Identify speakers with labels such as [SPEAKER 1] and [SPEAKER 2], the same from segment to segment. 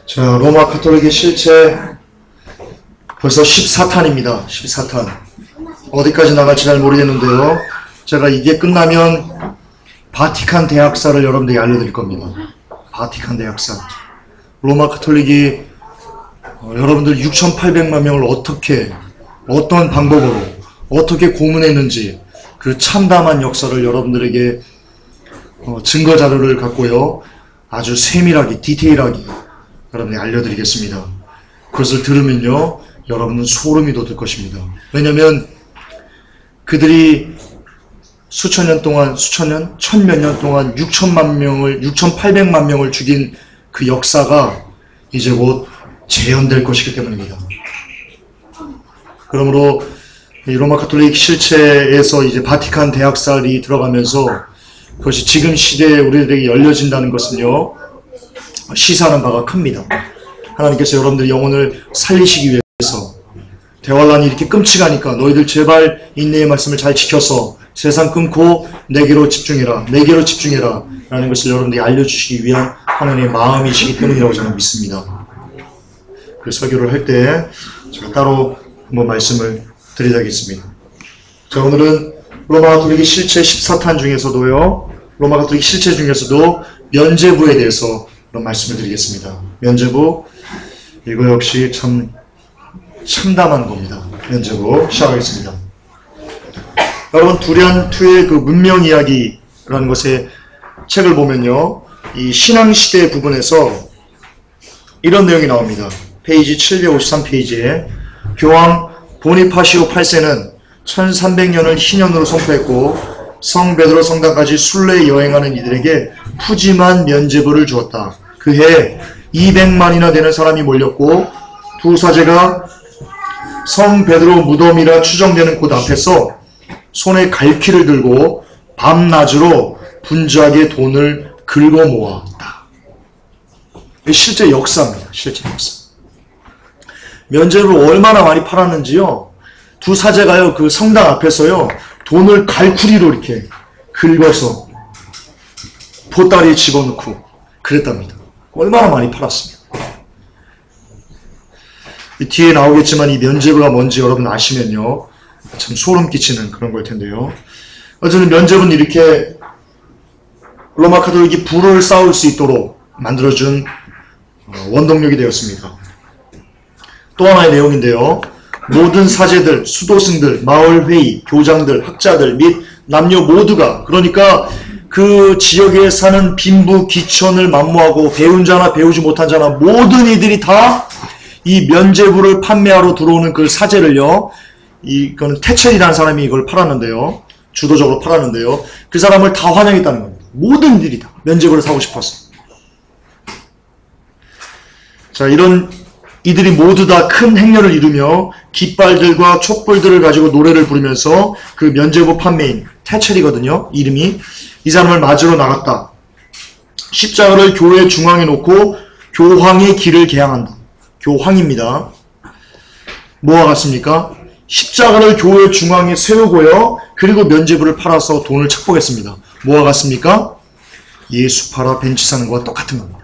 [SPEAKER 1] 자, 로마 가톨릭의 실체 벌써 14탄입니다. 14탄. 어디까지 나갈지 잘 모르겠는데요. 제가 이게 끝나면 바티칸 대학사를 여러분들에게 알려드릴 겁니다. 바티칸 대학사. 로마 가톨릭이 여러분들 6,800만 명을 어떤 방법으로 어떻게 고문했는지 그 참담한 역사를 여러분들에게 증거 자료를 갖고요. 아주 세밀하게 디테일하게 여러분에게 알려드리겠습니다. 그것을 들으면요. 여러분은 소름이 돋을 것입니다. 왜냐하면 그들이 수천 년 동안, 천몇 년 동안 6,800만 명을 죽인 그 역사가 이제 곧 재현될 것이기 때문입니다. 그러므로 이 로마 가톨릭 실체에서 이제 바티칸 대학살이 들어가면서 그것이 지금 시대에 우리들에게 열려진다는 것은요, 시사하는 바가 큽니다. 하나님께서 여러분들의 영혼을 살리시기 위해서 대환란이 이렇게 끔찍하니까 너희들 제발 인내의 말씀을 잘 지켜서 세상 끊고 내게로 집중해라 라는 것을 여러분들에게 알려주시기 위한 하나님의 마음이시기 때문이라고 저는 믿습니다. 그 설교를 할 때 제가 따로 한번 말씀을 드리겠습니다. 자, 오늘은 로마 가톨릭의 실체 14탄 중에서도요, 로마 가톨릭 실체 중에서도 면죄부에 대해서 그런 말씀을 드리겠습니다. 면죄부, 이거 역시 참 참담한 겁니다. 면죄부 시작하겠습니다. 여러분, 두련2의 그 문명 이야기라는 것의 책을 보면요, 이 신앙시대 부분에서 이런 내용이 나옵니다. 페이지 753페이지에 교황 보니파시오 8세는 1300년을 희년으로 선포했고 성 베드로 성당까지 순례 여행하는 이들에게 푸짐한 면죄부를 주었다. 그해 200만이나 되는 사람이 몰렸고 두 사제가 성 베드로 무덤이라 추정되는 곳 앞에서 손에 갈퀴를 들고 밤낮으로 분주하게 돈을 긁어 모았다. 실제 역사입니다. 실제 역사. 면죄부를 얼마나 많이 팔았는지요. 두 사제가요, 그 성당 앞에서요, 돈을 갈쿠리로 이렇게 긁어서 보따리에 집어넣고 그랬답니다. 얼마나 많이 팔았습니다. 이 뒤에 나오겠지만 이 면죄부가 뭔지 여러분 아시면요, 참 소름 끼치는 그런 걸 텐데요. 어쨌든 면죄부는 이렇게 로마 가톨릭이 불을 쌓을 수 있도록 만들어준 원동력이 되었습니다. 또 하나의 내용인데요. 모든 사제들, 수도승들, 마을회의, 교장들, 학자들 및 남녀 모두가, 그러니까 그 지역에 사는 빈부, 기천을 만무하고 배운 자나 배우지 못한 자나 모든 이들이 다 이 면죄부를 판매하러 들어오는 그 사제를요, 이거는 태첼이라는 사람이 이걸 팔았는데요. 주도적으로 팔았는데요. 그 사람을 다 환영했다는 겁니다. 모든 이들이 다 면죄부를 사고 싶었어. 자, 이들이 모두 다 큰 행렬을 이루며 깃발들과 촛불들을 가지고 노래를 부르면서 그 면죄부 판매인 태첼이거든요. 이름이. 이 사람을 맞으러 나갔다. 십자가를 교회 중앙에 놓고 교황의 길을 개항한다. 교황입니다. 뭐와 같습니까? 십자가를 교회 중앙에 세우고요. 그리고 면죄부를 팔아서 돈을 착복했습니다. 뭐와 같습니까? 예수 팔아 벤치 사는 것과 똑같은 겁니다.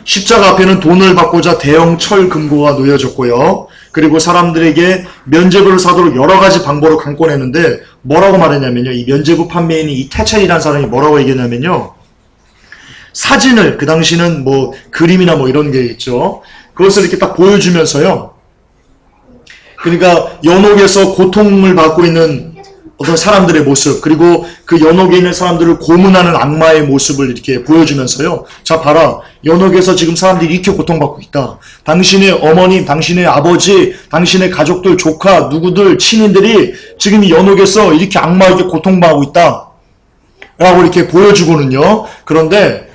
[SPEAKER 1] 십자가 앞에는 돈을 받고자 대형 철 금고가 놓여졌고요. 그리고 사람들에게 면죄부를 사도록 여러 가지 방법을 강권했는데 뭐라고 말했냐면요. 이 면죄부 판매인이 이 태첼이라는 사람이 뭐라고 얘기했냐면요. 사진을, 그 당시는 뭐 그림이나 뭐 이런 게 있죠. 그것을 이렇게 딱 보여주면서요. 그러니까 연옥에서 고통을 받고 있는 어떤 사람들의 모습, 그리고 그 연옥에 있는 사람들을 고문하는 악마의 모습을 이렇게 보여주면서요. 자, 봐라. 연옥에서 지금 사람들이 이렇게 고통받고 있다. 당신의 어머님, 당신의 아버지, 당신의 가족들, 조카, 누구들, 친인들이 지금 이 연옥에서 이렇게 악마에게 고통받고 있다. 라고 이렇게 보여주고는요. 그런데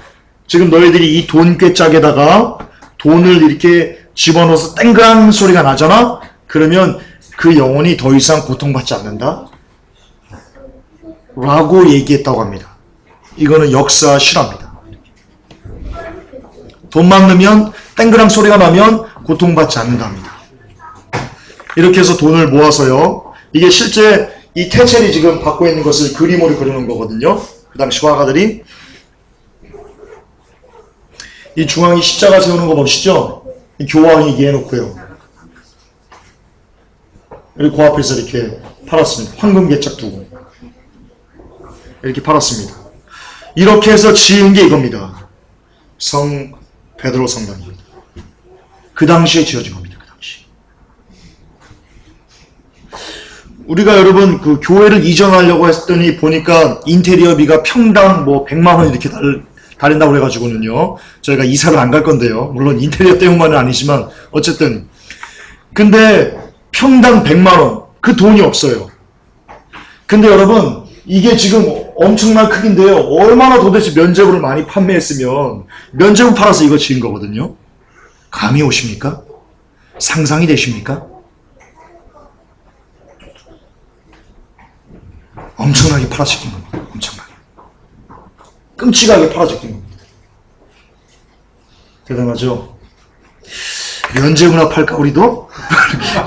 [SPEAKER 1] 지금 너희들이 이 돈꾀짝에다가 돈을 이렇게 집어넣어서 땡그란 소리가 나잖아? 그러면 그 영혼이 더 이상 고통받지 않는다? 라고 얘기했다고 합니다. 이거는 역사 실화입니다. 돈만 넣으면 땡그랑 소리가 나면 고통받지 않는답니다. 이렇게 해서 돈을 모아서요. 이게 실제 이 태첼이 지금 받고 있는 것을 그림으로 그려놓은 거거든요. 그 당시 화가들이. 이 중앙에 십자가 세우는 거 멋있죠? 이 교황이 이게 해놓고요. 그리고 그 앞에서 이렇게 팔았습니다. 황금 개짝 두고. 이렇게 팔았습니다. 이렇게 해서 지은 게 이겁니다. 성 베드로 성당입니다. 그 당시에 지어진 겁니다. 그 당시. 우리가 여러분 그 교회를 이전하려고 했더니 보니까 인테리어비가 평당 뭐 100만 원 이렇게 달린다고 그래가지고는요. 저희가 이사를 안 갈 건데요. 물론 인테리어 때문만은 아니지만 어쨌든. 근데 평당 100만 원. 그 돈이 없어요. 근데 여러분 이게 지금 엄청난 크기인데요. 얼마나 도대체 면제부를 많이 판매했으면 면제부 팔아서 이거 지은 거거든요. 감이 오십니까? 상상이 되십니까? 엄청나게 팔아제낀 겁니다. 엄청나게. 끔찍하게 팔아제낀 겁니다. 대단하죠? 면제부나 팔까 우리도?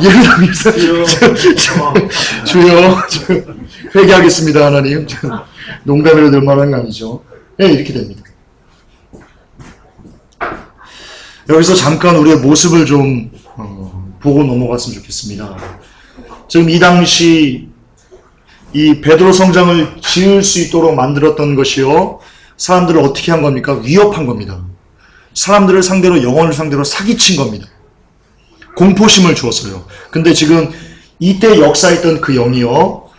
[SPEAKER 1] 예배당에서 주여 회개하겠습니다 하나님. 농담으로 될 만한 거 아니죠. 네, 이렇게 됩니다. 여기서 잠깐 우리의 모습을 좀 보고 넘어갔으면 좋겠습니다. 지금 이 당시 이 베드로 성장을 지을 수 있도록 만들었던 것이요. 사람들을 어떻게 한 겁니까? 위협한 겁니다. 사람들을 상대로 영혼을 상대로 사기친 겁니다. 공포심을 주었어요. 근데 지금 이때 역사했던 그 영이요.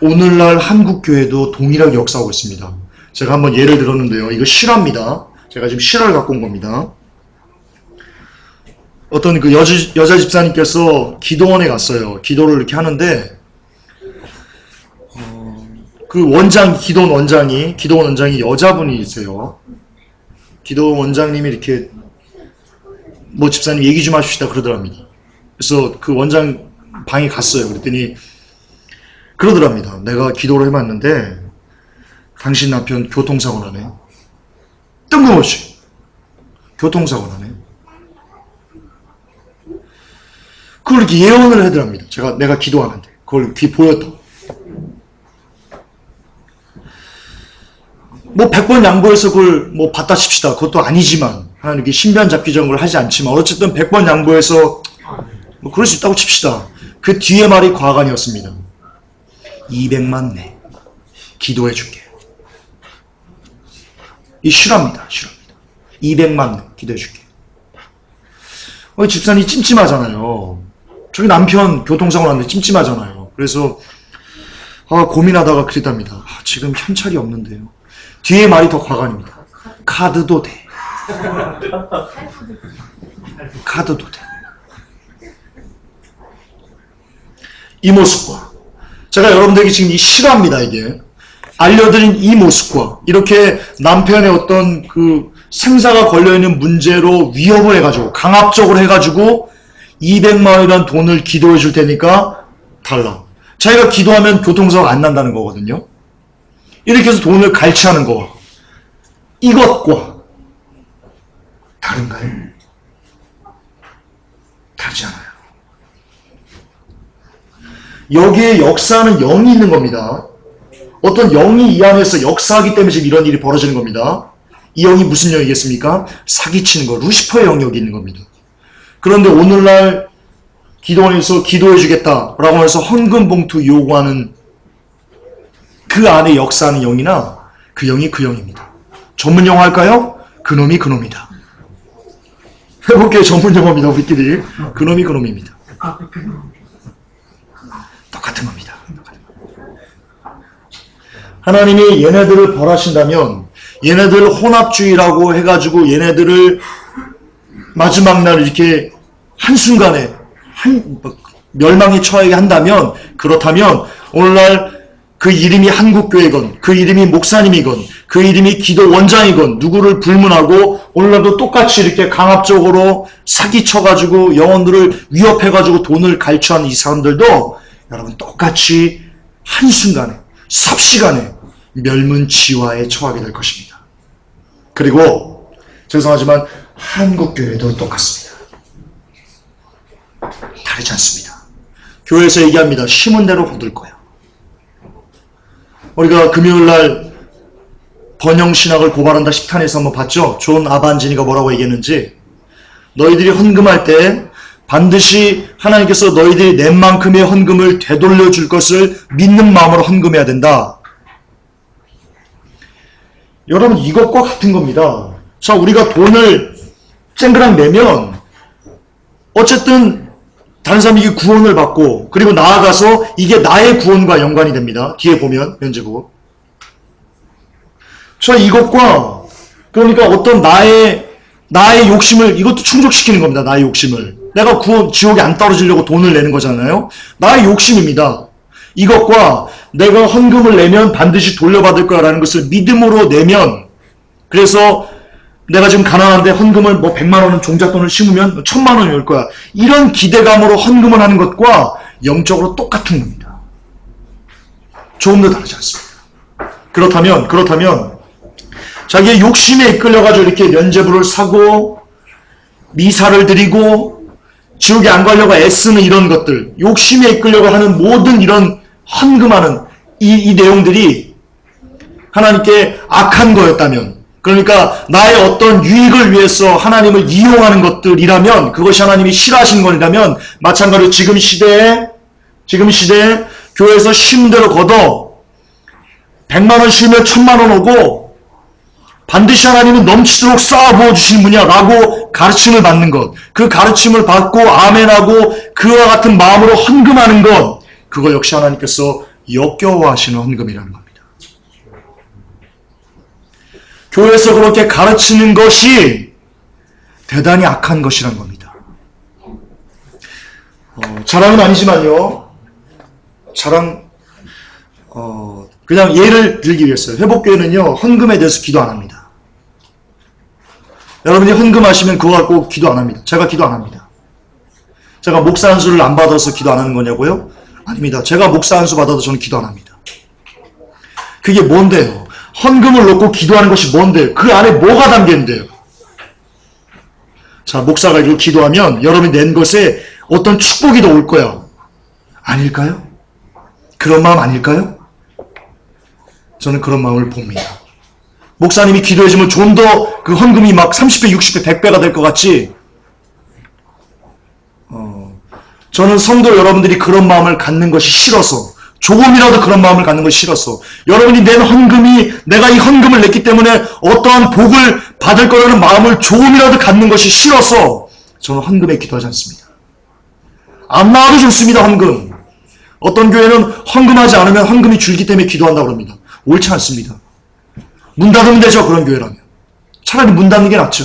[SPEAKER 1] 오늘날 한국교회도 동일하게 역사하고 있습니다. 제가 한번 예를 들었는데요. 이거 실화입니다. 제가 지금 실화를 갖고 온 겁니다. 어떤 그 여자 집사님께서 기도원에 갔어요. 기도를 이렇게 하는데 그 기도원 원장이 여자분이세요. 기도원 원장님이 이렇게 뭐 집사님 얘기 좀 하십시다 그러더랍니다. 그래서 그 원장 방에 갔어요. 그랬더니 그러더랍니다. 내가 기도를 해봤는데 당신 남편 교통사고 나네. 뜬금없이 교통사고 나네. 그걸 이렇게 예언을 하더랍니다. 내가 기도하는데 그걸 귀 보였다. 뭐 100번 양보해서 그걸 뭐 받다 칩시다. 그것도 아니지만 하나님 이렇게 신변 잡기적인 걸 하지 않지만 어쨌든 100번 양보해서 뭐 그럴 수 있다고 칩시다. 그 뒤에 말이 과간이었습니다. 200만 내 기도해 줄게. 이 실화입니다. 200만 내 기도해 줄게. 집사님 찜찜하잖아요. 저기 남편 교통사고 났는데 찜찜하잖아요. 그래서 고민하다가 그랬답니다. 지금 현찰이 없는데요. 뒤에 말이 더 과간입니다. 카드도 돼. 카드도 돼. 이 모습과 제가 여러분들에게 지금 이 실화입니다. 이게 알려드린 이 모습과 이렇게 남편의 어떤 그 생사가 걸려있는 문제로 위협을 해가지고 강압적으로 해가지고 200만 원이라는 돈을 기도해 줄 테니까 달라. 자기가 기도하면 교통사고가 안 난다는 거거든요. 이렇게 해서 돈을 갈취하는 거와 이것과 다른가요? 다르지 않아요. 여기에 역사하는 영이 있는 겁니다. 어떤 영이 이 안에서 역사하기 때문에 지금 이런 일이 벌어지는 겁니다. 이 영이 무슨 영이겠습니까? 사기치는 거, 루시퍼의 영역이 있는 겁니다. 그런데 오늘날 기도원에서 기도해 주겠다라고 해서 헌금 봉투 요구하는 그 안에 역사하는 영이나 그 영이 그 영입니다. 전문 영어 할까요? 그놈이 그놈이다. 해볼게요. 전문 영어입니다. 우리끼리. 그놈이 그놈입니다. 똑같은 겁니다. 하나님이 얘네들을 벌하신다면 얘네들 혼합주의라고 해가지고 얘네들을 마지막 날 이렇게 한순간에 멸망에 처하게 한다면 그렇다면 오늘날 그 이름이 한국교회건 그 이름이 목사님이건 그 이름이 기도원장이건 누구를 불문하고 오늘날도 똑같이 이렇게 강압적으로 사기쳐가지고 영혼들을 위협해가지고 돈을 갈취하는 이 사람들도 여러분 똑같이 한순간에 삽시간에 멸문지화에 처하게 될 것입니다. 그리고 죄송하지만 한국교회도 똑같습니다. 다르지 않습니다. 교회에서 얘기합니다. 심은 대로 거둘 거야. 우리가 금요일날 번영신학을 고발한다 10탄에서 한번 봤죠? 존 아반지니가 뭐라고 얘기했는지, 너희들이 헌금할 때 반드시 하나님께서 너희들이 낸 만큼의 헌금을 되돌려 줄 것을 믿는 마음으로 헌금해야 된다. 여러분, 이것과 같은 겁니다. 자, 우리가 돈을 쨍그랑 내면 어쨌든 다른 사람이 이게 구원을 받고, 그리고 나아가서 이게 나의 구원과 연관이 됩니다. 뒤에 보면 면제부. 자, 이것과 그러니까 어떤 나의 욕심을, 이것도 충족시키는 겁니다. 나의 욕심을. 내가 지옥에 안 떨어지려고 돈을 내는 거잖아요. 나의 욕심입니다. 이것과 내가 헌금을 내면 반드시 돌려받을 거라는 것을 믿음으로 내면, 그래서 내가 지금 가난한데 헌금을 100만 원은 종잣돈을 심으면 1000만 원이 올 거야. 이런 기대감으로 헌금을 하는 것과 영적으로 똑같은 겁니다. 조금도 다르지 않습니다. 그렇다면 자기의 욕심에 이끌려가지고 이렇게 면죄부를 사고 미사를 드리고 지옥에 안 가려고 애쓰는 이런 것들, 욕심에 이끌려고 하는 모든 이런 헌금하는 이 내용들이 하나님께 악한 거였다면, 그러니까 나의 어떤 유익을 위해서 하나님을 이용하는 것들이라면, 그것이 하나님이 싫어하시는 것이라면, 마찬가지로 지금 시대에 교회에서 쉼대로 걷어 100만 원 쉬면 1000만 원 오고 반드시 하나님은 넘치도록 쌓아 부어주시는 분이야 라고 가르침을 받는 것, 그 가르침을 받고 아멘하고 그와 같은 마음으로 헌금하는 것, 그거 역시 하나님께서 역겨워하시는 헌금이라는 겁니다. 교회에서 그렇게 가르치는 것이 대단히 악한 것이라는 겁니다. 자랑은 아니지만요, 그냥 예를 들기 위해서요. 회복교회는요, 헌금에 대해서 기도 안 합니다. 여러분이 헌금하시면 그거 갖고 기도 안 합니다. 제가 기도 안 합니다. 제가 목사 안수를 안 받아서 기도 안 하는 거냐고요? 아닙니다. 제가 목사 안수 받아도 저는 기도 안 합니다. 그게 뭔데요? 헌금을 놓고 기도하는 것이 뭔데요? 그 안에 뭐가 담겼는데요? 자, 목사가 이거 기도하면 여러분이 낸 것에 어떤 축복이 더 올 거야. 아닐까요? 그런 마음 아닐까요? 저는 그런 마음을 봅니다. 목사님이 기도해주면 좀 더 그 헌금이 막 30배, 60배, 100배가 될 것 같지? 저는 성도 여러분들이 그런 마음을 갖는 것이 싫어서, 조금이라도 그런 마음을 갖는 것이 싫어서, 여러분이 낸 헌금이, 내가 이 헌금을 냈기 때문에 어떠한 복을 받을 거라는 마음을 조금이라도 갖는 것이 싫어서 저는 헌금에 기도하지 않습니다. 안 나와도 좋습니다, 헌금. 어떤 교회는 헌금하지 않으면 헌금이 줄기 때문에 기도한다고 합니다. 옳지 않습니다. 문 닫으면 되죠, 그런 교회라면. 차라리 문 닫는 게 낫죠.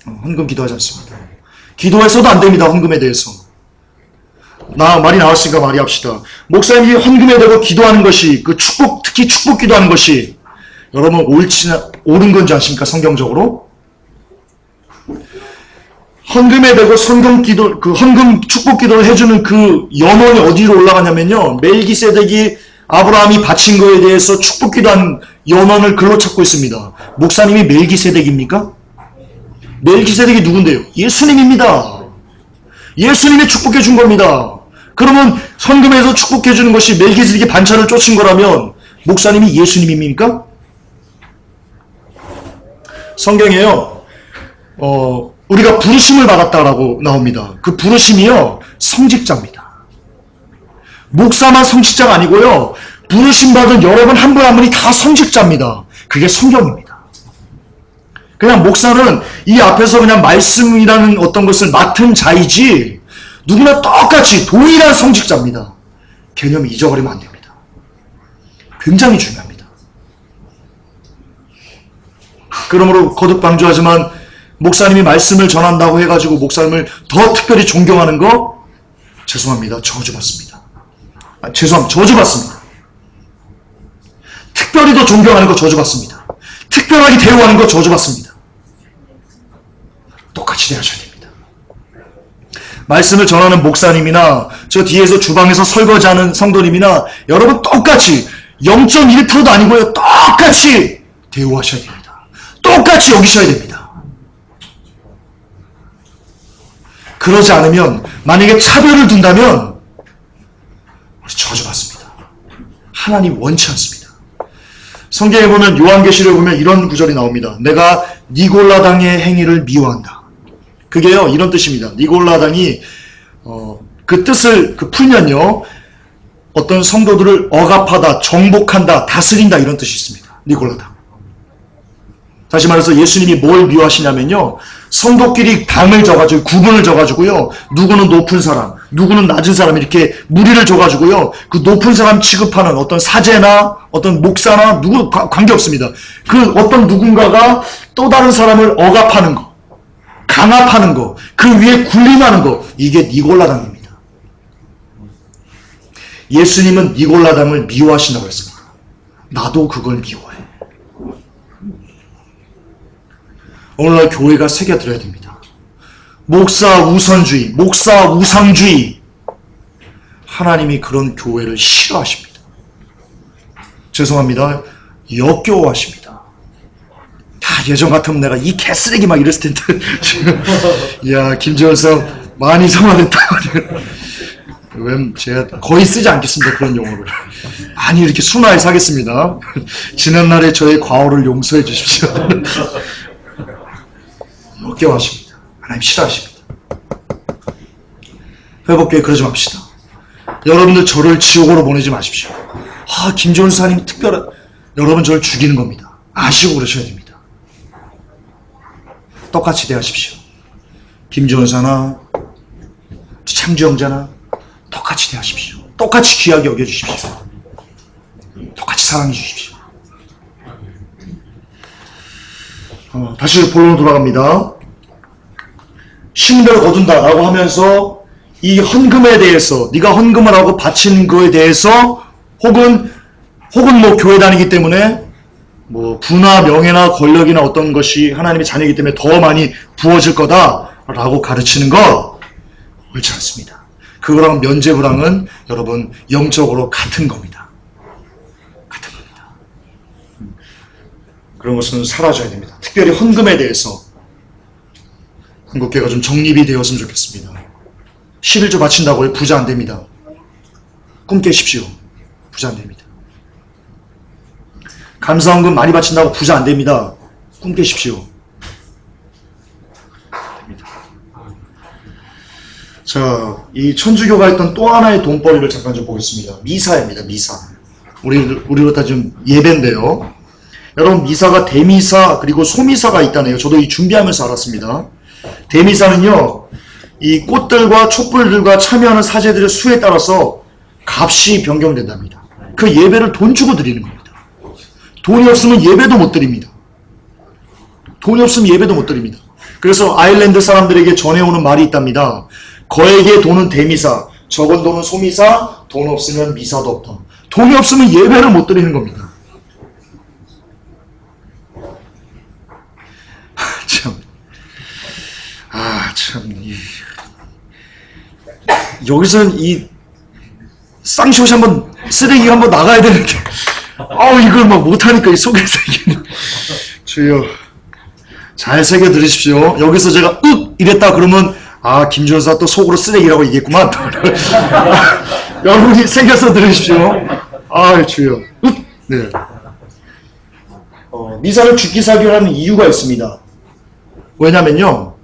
[SPEAKER 1] 헌금 기도하지 않습니다. 기도해서도 안 됩니다, 헌금에 대해서. 말이 나왔으니까 말이합시다. 목사님이 헌금에 대고 기도하는 것이, 그 축복, 특히 축복 기도하는 것이, 여러분 옳은 건지 아십니까, 성경적으로? 헌금에 대고 헌금 축복 기도를 해주는 그 연원이 어디로 올라가냐면요, 멜기세덱이 아브라함이 바친 거에 대해서 축복 기도한 연원을 글로 찾고 있습니다. 목사님이 멜기세덱입니까? 멜기세덱이 누군데요? 예수님입니다. 예수님이 축복해 준 겁니다. 그러면 헌금에서 축복해 주는 것이 멜기세덱이 반찬을 쫓은 거라면 목사님이 예수님입니까? 성경에요, 우리가 부르심을 받았다라고 나옵니다. 그 부르심이요, 성직자입니다. 목사만 성직자가 아니고요, 부르심 받은 여러분 한 분 한 분이 다 성직자입니다. 그게 성경입니다. 그냥 목사는 이 앞에서 그냥 말씀이라는 어떤 것을 맡은 자이지, 누구나 똑같이 동일한 성직자입니다. 개념이 잊어버리면 안 됩니다. 굉장히 중요합니다. 그러므로 거듭 강조하지만, 목사님이 말씀을 전한다고 해가지고 목사님을 더 특별히 존경하는 거, 죄송합니다. 저주받습니다. 저주받습니다. 특별히 더 존경하는 거 저주받습니다. 특별하게 대우하는 거 저주받습니다. 똑같이 대하셔야 됩니다. 말씀을 전하는 목사님이나 저 뒤에서 주방에서 설거지하는 성도님이나 여러분 똑같이 0.1%도 아니고요, 똑같이 대우하셔야 됩니다. 똑같이 여기셔야 됩니다. 그러지 않으면, 만약에 차별을 둔다면 저주받습니다. 하나님 원치 않습니다. 성경에 보면 요한계시록에 보면 이런 구절이 나옵니다. 내가 니골라당의 행위를 미워한다. 그게요 이런 뜻입니다. 니골라당이 그 뜻을 풀면요 어떤 성도들을 억압하다, 정복한다, 다스린다 이런 뜻이 있습니다. 니골라당. 다시 말해서 예수님이 뭘 미워하시냐면요 성도끼리 당을 져가지고 구분을 져가지고요 누구는 높은 사람, 누구는 낮은 사람 이렇게 무리를 져가지고요 그 높은 사람 취급하는 어떤 사제나 어떤 목사나 누구 관계없습니다. 그 어떤 누군가가 또 다른 사람을 억압하는 거, 강압하는 거, 그 위에 군림하는 거, 이게 니골라당입니다. 예수님은 니골라당을 미워하신다고 했습니다. 나도 그걸 미워해. 오늘날 교회가 새겨들어야 됩니다. 목사 우선주의, 목사 우상주의. 하나님이 그런 교회를 싫어하십니다. 죄송합니다. 역겨워하십니다. 예전 같으면 내가 이 개쓰레기 막 이랬을 텐데 지금 야 김재원사 많이 성화됐다. 왜 제가 거의 쓰지 않겠습니다. 그런 용어를. 아니 이렇게 순화해 사겠습니다. 지난날에 저의 과오를 용서해 주십시오. 역겨워하십니다. 하나님 싫어하십니다. 회복교회 그러지 맙시다. 여러분들 저를 지옥으로 보내지 마십시오. 김재원 사님 특별한 여러분 저를 죽이는 겁니다. 아시고 그러셔야 됩니다. 똑같이 대하십시오. 김지원사나 창주영자나 똑같이 대하십시오. 똑같이 귀하게 여겨주십시오. 똑같이 사랑해 주십시오. 다시 본론으로 돌아갑니다. 신들을 거둔다라고 하면서 이 헌금에 대해서 네가 헌금을 하고 바친 거에 대해서 혹은 뭐 교회 다니기 때문에 뭐 부나 명예나 권력이나 어떤 것이 하나님의 자녀이기 때문에 더 많이 부어질 거다라고 가르치는 거 옳지 않습니다. 그거랑 면죄부랑은 여러분 영적으로 같은 겁니다. 같은 겁니다. 그런 것은 사라져야 됩니다. 특별히 헌금에 대해서 한국교회가 좀 정립이 되었으면 좋겠습니다. 11조 바친다고 부자 안 됩니다. 꿈 깨십시오. 부자 안 됩니다. 감사헌금 많이 바친다고 부자 안 됩니다. 꿈 깨십시오. 자, 이 천주교가 했던 또 하나의 돈벌이를 잠깐 좀 보겠습니다. 미사입니다. 미사. 우리로 따지면 예배인데요. 여러분 미사가 대미사 그리고 소미사가 있다네요. 저도 이 준비하면서 알았습니다. 대미사는요. 이 꽃들과 촛불들과 참여하는 사제들의 수에 따라서 값이 변경된답니다. 그 예배를 돈 주고 드리는 겁니다. 돈이 없으면 예배도 못 드립니다. 돈이 없으면 예배도 못 드립니다. 그래서 아일랜드 사람들에게 전해오는 말이 있답니다. 거액의 돈은 대미사, 적은 돈은 소미사, 돈 없으면 미사도 없다. 돈이 없으면 예배를 못 드리는 겁니다. 여기서는 이 쌍시옷이 한번 쓰레기가 한번 나가야 되는데 이걸 막 못하니까 이 속에서 주여 잘 새겨 들으십시오. 여기서 제가 이랬다 그러면 김준사 또 속으로 쓰레기라고 얘기했구만. 여러분이 새겨서 들으십시오. 주여 네. 미사를 죽기사기로 하는 이유가 있습니다. 왜냐면요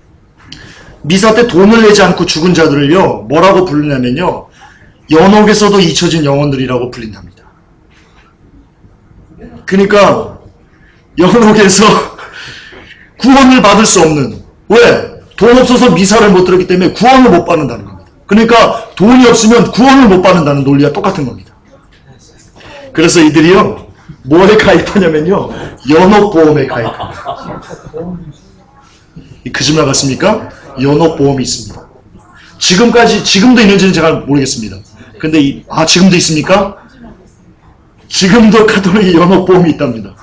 [SPEAKER 1] 미사 때 돈을 내지 않고 죽은 자들을요 뭐라고 부르냐면요 연옥에서도 잊혀진 영혼들이라고 불린답니다. 그러니까 연옥에서 구원을 받을 수 없는, 왜? 돈 없어서 미사를 못 들었기 때문에 구원을 못 받는다는 겁니다. 그러니까 돈이 없으면 구원을 못 받는다는 논리와 똑같은 겁니다. 그래서 이들이요 뭐에 가입하냐면요 연옥보험에 가입합니다. 이 거짓말 같습니까? 연옥보험이 있습니다. 지금도 있는지는 제가 모르겠습니다. 근데 지금도 있습니까? 지금도 가톨릭 연옥보험이 있답니다.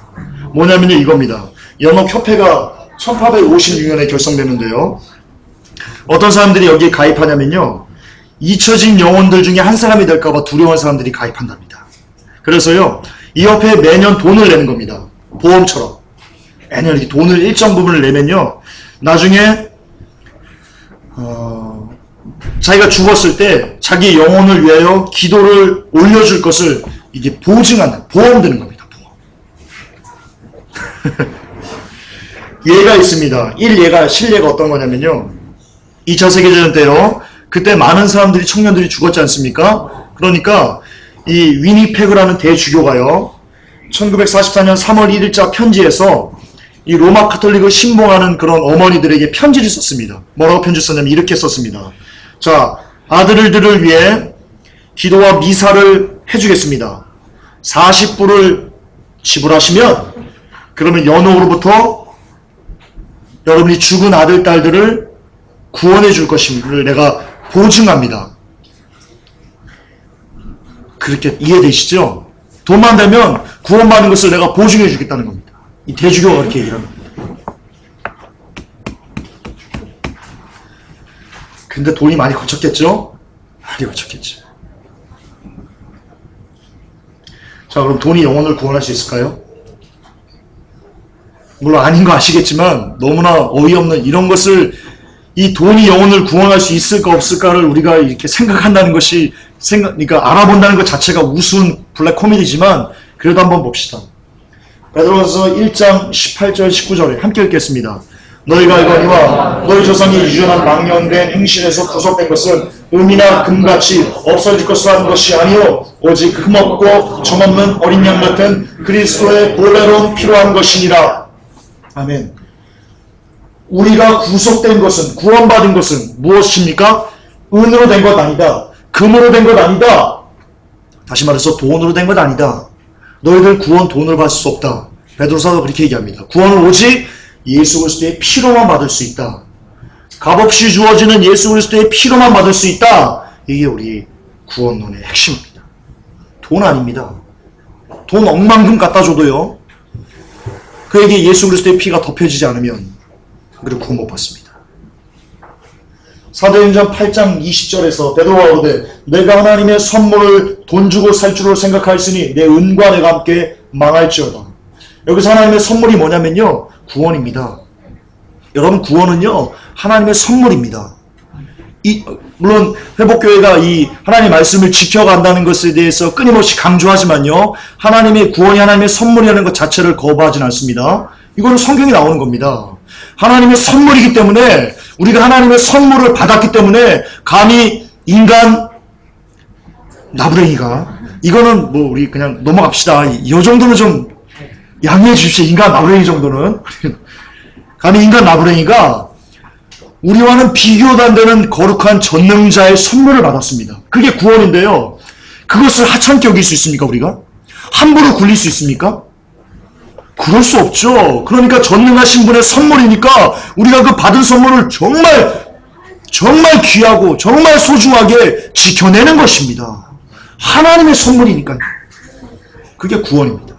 [SPEAKER 1] 뭐냐면요 이겁니다. 연옥협회가 1856년에 결성되는데요. 어떤 사람들이 여기에 가입하냐면요 잊혀진 영혼들 중에 한 사람이 될까봐 두려운 사람들이 가입한답니다. 그래서요 이 협회에 매년 돈을 내는 겁니다. 보험처럼 매년 이렇게 돈을 일정 부분을 내면요 나중에 자기가 죽었을 때 자기 영혼을 위하여 기도를 올려줄 것을 이게 보증하는, 보험 드는 겁니다. 보험. 예가 있습니다. 실례가 어떤 거냐면요. 2차 세계대전 때요. 그때 많은 사람들이, 청년들이 죽었지 않습니까? 그러니까 이 위니페그라는 대주교가요. 1944년 3월 1일자 편지에서 이 로마 카톨릭을 신봉하는 그런 어머니들에게 편지를 썼습니다. 뭐라고 편지 썼냐면 이렇게 썼습니다. 자, 아들들을 위해 기도와 미사를 해주겠습니다. 40불을 지불하시면 그러면 연옥으로부터 여러분이 죽은 아들, 딸들을 구원해 줄 것임을 내가 보증합니다. 그렇게 이해되시죠? 돈만 되면 구원받는 것을 내가 보증해 주겠다는 겁니다. 이 대주교가 그렇게 얘기를 합니다. 근데 돈이 많이 거쳤겠죠? 많이 거쳤겠죠. 자, 그럼 돈이 영혼을 구원할 수 있을까요? 물론 아닌 거 아시겠지만 너무나 어이없는 이런 것을, 이 돈이 영혼을 구원할 수 있을까 없을까를 우리가 이렇게 생각한다는 것이, 그러니까 알아본다는 것 자체가 우스운 블랙 코미디지만 그래도 한번 봅시다. 베드로서 1장 18절 19절에 함께 읽겠습니다. 너희가 알거니와 너희 조상이 유전한 망령된 행실에서 구속된 것은 은이나 금같이 없어질 것으로 하는 것이 아니요 오직 흠없고 점없는 어린 양 같은 그리스도의 보배로운 피로한 것이니라. 아멘. 우리가 구속된 것은, 구원받은 것은 무엇입니까? 은으로 된 것 아니다. 금으로 된 것 아니다. 다시 말해서 돈으로 된 것 아니다. 너희들 구원 돈으로 받을 수 없다. 베드로사도 그렇게 얘기합니다. 구원은 오직 예수 그리스도의 피로만 받을 수 있다. 값없이 주어지는 예수 그리스도의 피로만 받을 수 있다. 이게 우리 구원론의 핵심입니다. 돈 아닙니다. 돈 억만큼 갖다 줘도요, 그에게 예수 그리스도의 피가 덮여지지 않으면 그를 구원 못 받습니다. 사도행전 8장 20절에서 베드로가 이르되 내가 하나님의 선물을 돈 주고 살 줄로 생각하였으니 내 은과 내가 함께 망할지어다. 여기서 하나님의 선물이 뭐냐면요, 구원입니다. 여러분, 구원은요 하나님의 선물입니다. 물론 회복교회가 이 하나님의 말씀을 지켜간다는 것에 대해서 끊임없이 강조하지만요, 하나님의 구원이 하나님의 선물이라는 것 자체를 거부하지는 않습니다. 이거는 성경에 나오는 겁니다. 하나님의 선물이기 때문에, 우리가 하나님의 선물을 받았기 때문에 감히 인간 나부랭이가, 이거는 뭐 우리 그냥 넘어갑시다. 이 정도는 좀 양해해 주십시오. 인간 나부랭이 정도는. 감히 인간 나부랭이가 우리와는 비교도 안 되는 거룩한 전능자의 선물을 받았습니다. 그게 구원인데요, 그것을 하찮게 여길 수 있습니까? 우리가? 함부로 굴릴 수 있습니까? 그럴 수 없죠. 그러니까 전능하신 분의 선물이니까 우리가 그 받은 선물을 정말 귀하고 정말 소중하게 지켜내는 것입니다. 하나님의 선물이니까요. 그게 구원입니다.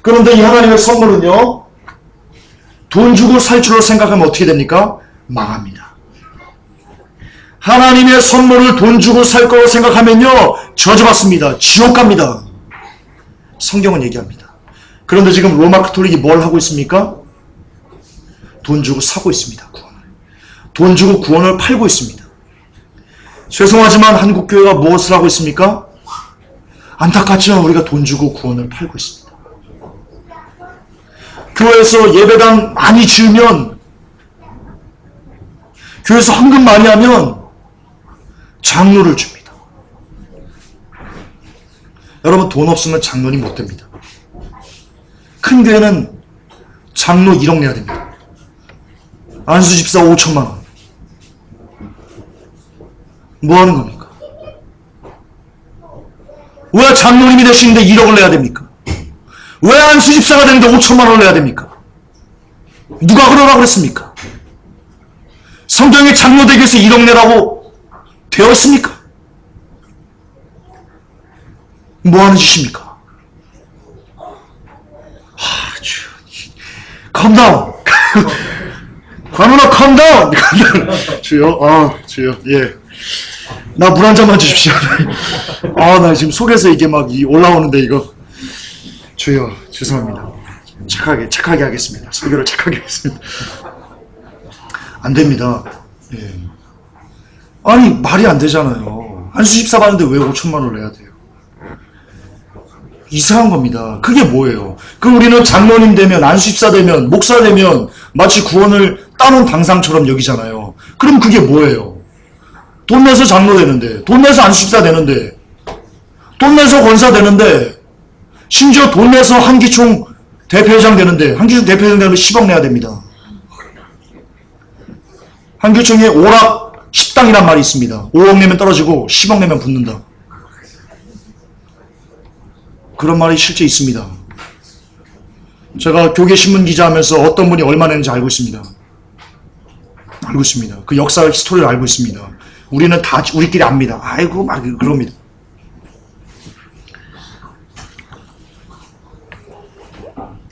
[SPEAKER 1] 그런데 이 하나님의 선물은요, 돈 주고 살 줄로 생각하면 어떻게 됩니까? 망합니다. 하나님의 선물을 돈 주고 살 거라고 생각하면요, 저주받습니다. 지옥 갑니다. 성경은 얘기합니다. 그런데 지금 로마 카톨릭이 뭘 하고 있습니까? 돈 주고 사고 있습니다. 구원을. 돈 주고 구원을 팔고 있습니다. 죄송하지만 한국교회가 무엇을 하고 있습니까? 안타깝지만 우리가 돈 주고 구원을 팔고 있습니다. 교회에서 예배당 많이 지으면, 교회에서 헌금 많이 하면 장로를 줍니다. 여러분, 돈 없으면 장로니 못 됩니다. 큰 교회는 장로 1억 내야 됩니다. 안수 집사 5천만 원. 뭐 하는 겁니까? 왜 장로님이 되시는데 1억을 내야 됩니까? 왜 안수 집사가 되는데 5천만 원을 내야 됩니까? 누가 그러라고 그랬습니까? 성경에 장로 되기 위해서 1억 내라고 되어 있습니까? 뭐 하는 짓입니까? 컴다운. 관우나 컴다운. 주여, 주여, 예. 나 물 한 잔만 주십시오. 나 지금 속에서 이게 막 올라오는데 이거. 주여, 죄송합니다. 착하게 하겠습니다. 설교를 착하게 하겠습니다. 안 됩니다. 예. 아니, 말이 안 되잖아요. 안수 집사 받는데 왜 5천만 원을 내야 돼요? 이상한 겁니다. 그게 뭐예요? 우리는 장로님 되면, 안수집사 되면, 목사 되면 마치 구원을 따놓은 당상처럼 여기잖아요. 그럼 그게 뭐예요? 돈 내서 장로 되는데, 돈 내서 안수집사 되는데, 돈 내서 권사 되는데, 심지어 돈 내서 한기총 대표회장 되는데, 한기총 대표회장 되면 10억 내야 됩니다. 한기총에 오락 10당이란 말이 있습니다. 5억 내면 떨어지고 10억 내면 붙는다. 그런 말이 실제 있습니다. 제가 교계신문 기자하면서 어떤 분이 얼마 냈는지 알고 있습니다. 알고 있습니다. 그 역사 히스토리를 알고 있습니다. 우리는 다 우리끼리 압니다. 아이고 막 그럽니다.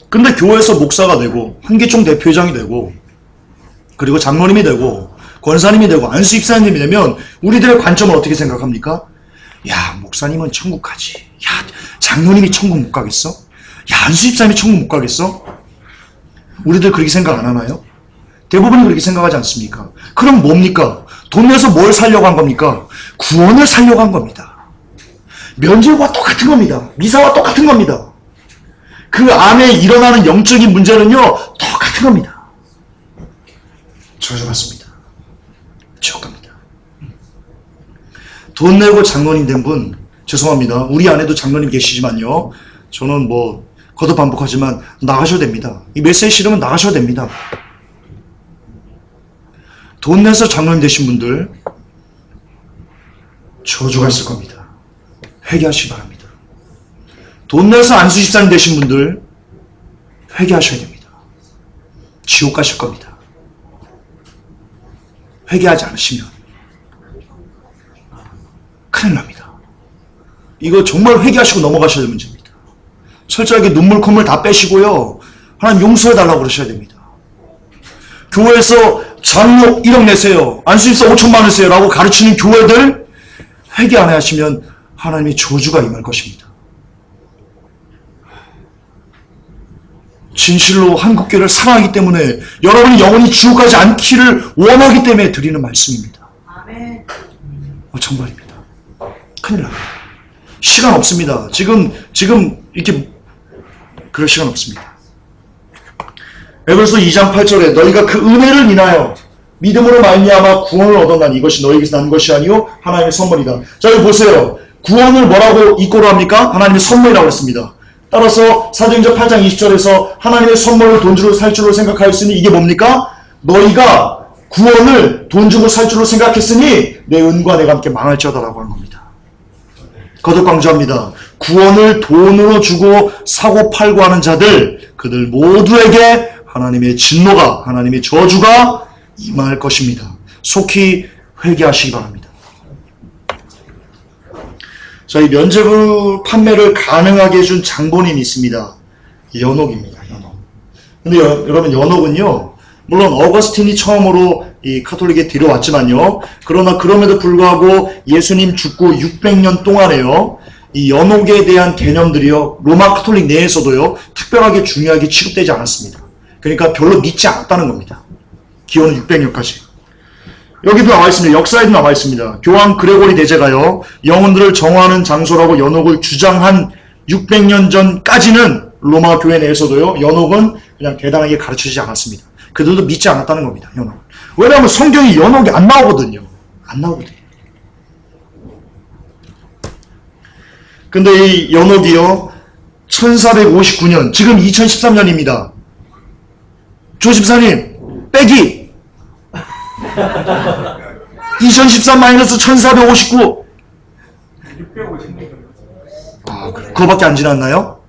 [SPEAKER 1] 근데 교회에서 목사가 되고 한기총 대표회장이 되고 그리고 장로님이 되고 권사님이 되고 안수집사님이 되면 우리들의 관점을 어떻게 생각합니까? 야, 목사님은 천국 가지. 야, 장로님이 천국 못 가겠어? 야, 안수집사님이 천국 못 가겠어? 우리들 그렇게 생각 안 하나요? 대부분이 그렇게 생각하지 않습니까? 그럼 뭡니까? 돈 내서 뭘 살려고 한 겁니까? 구원을 살려고 한 겁니다. 면죄부와 똑같은 겁니다. 미사와 똑같은 겁니다. 그 안에 일어나는 영적인 문제는요, 똑같은 겁니다. 저주받습니다. 지옥 갑니다. 돈 내고 장로님 된 분, 죄송합니다. 우리 안에도 장로님 계시지만요, 저는 뭐 거듭 반복하지만 나가셔도 됩니다. 이 메시지 싫으면 나가셔도 됩니다. 돈 내서 장로님 되신 분들 저주가 있을 겁니다. 회개하시기 바랍니다. 돈 내서 안수집사님 되신 분들 회개하셔야 됩니다. 지옥 가실 겁니다. 회개하지 않으시면 큰일 납니다. 이거 정말 회개하시고 넘어가셔야 될 문제입니다. 철저하게 눈물 콧물 다 빼시고요, 하나님 용서해달라고 그러셔야 됩니다. 교회에서 장로 1억 내세요, 안수집사 5천만 내세요 라고 가르치는 교회들 회개 안 하시면 하나님의 저주가 임할 것입니다. 진실로 한국교회를 사랑하기 때문에, 여러분이 영원히 지옥 가지 않기를 원하기 때문에 드리는 말씀입니다. 아멘. 정말입니다. 큰일 납니다. 시간 없습니다. 지금 이렇게 그럴 시간 없습니다. 에베소서 2장 8절에 너희가 그 은혜를 인하여 믿음으로 말미암아 구원을 얻었나니 이것이 너희에게서 난 것이 아니요 하나님의 선물이다. 자, 여기 보세요. 구원을 뭐라고 이꼬로 합니까? 하나님의 선물이라고 했습니다. 따라서 사도행전 8장 20절에서 하나님의 선물을 돈 주고 살 줄로 생각하였으니 이게 뭡니까? 너희가 구원을 돈 주고 살 줄로 생각했으니 내 은과 내가 함께 망할지어다라고 하는 겁니다. 거듭 강조합니다. 구원을 돈으로 주고 사고 팔고 하는 자들, 그들 모두에게 하나님의 진노가, 하나님의 저주가 임할 것입니다. 속히 회개하시기 바랍니다. 자, 이 면죄부 판매를 가능하게 해준 장본인이 있습니다. 연옥입니다. 연옥. 근데 여러분, 연옥은요, 물론 어거스틴이 처음으로 이 카톨릭에 들여왔지만요, 그러나 그럼에도 불구하고 예수님 죽고 600년 동안에요, 이 연옥에 대한 개념들이요, 로마 카톨릭 내에서도요, 특별하게 중요하게 취급되지 않았습니다. 그러니까 별로 믿지 않았다는 겁니다. 기원은 600년까지. 여기도 나와 있습니다. 역사에도 나와 있습니다. 교황 그레고리 대제가요, 영혼들을 정화하는 장소라고 연옥을 주장한 600년 전까지는 로마 교회 내에서도요, 연옥은 그냥 대단하게 가르치지 않았습니다. 그들도 믿지 않았다는 겁니다. 연옥. 왜냐하면 성경이 연옥이 안 나오거든요. 안 나오거든요. 근데 이 연옥이요, 1459년, 지금 2013년입니다. 조 집사님, 빼기! 2013-1459. 아, 그거밖에 안 지났나요?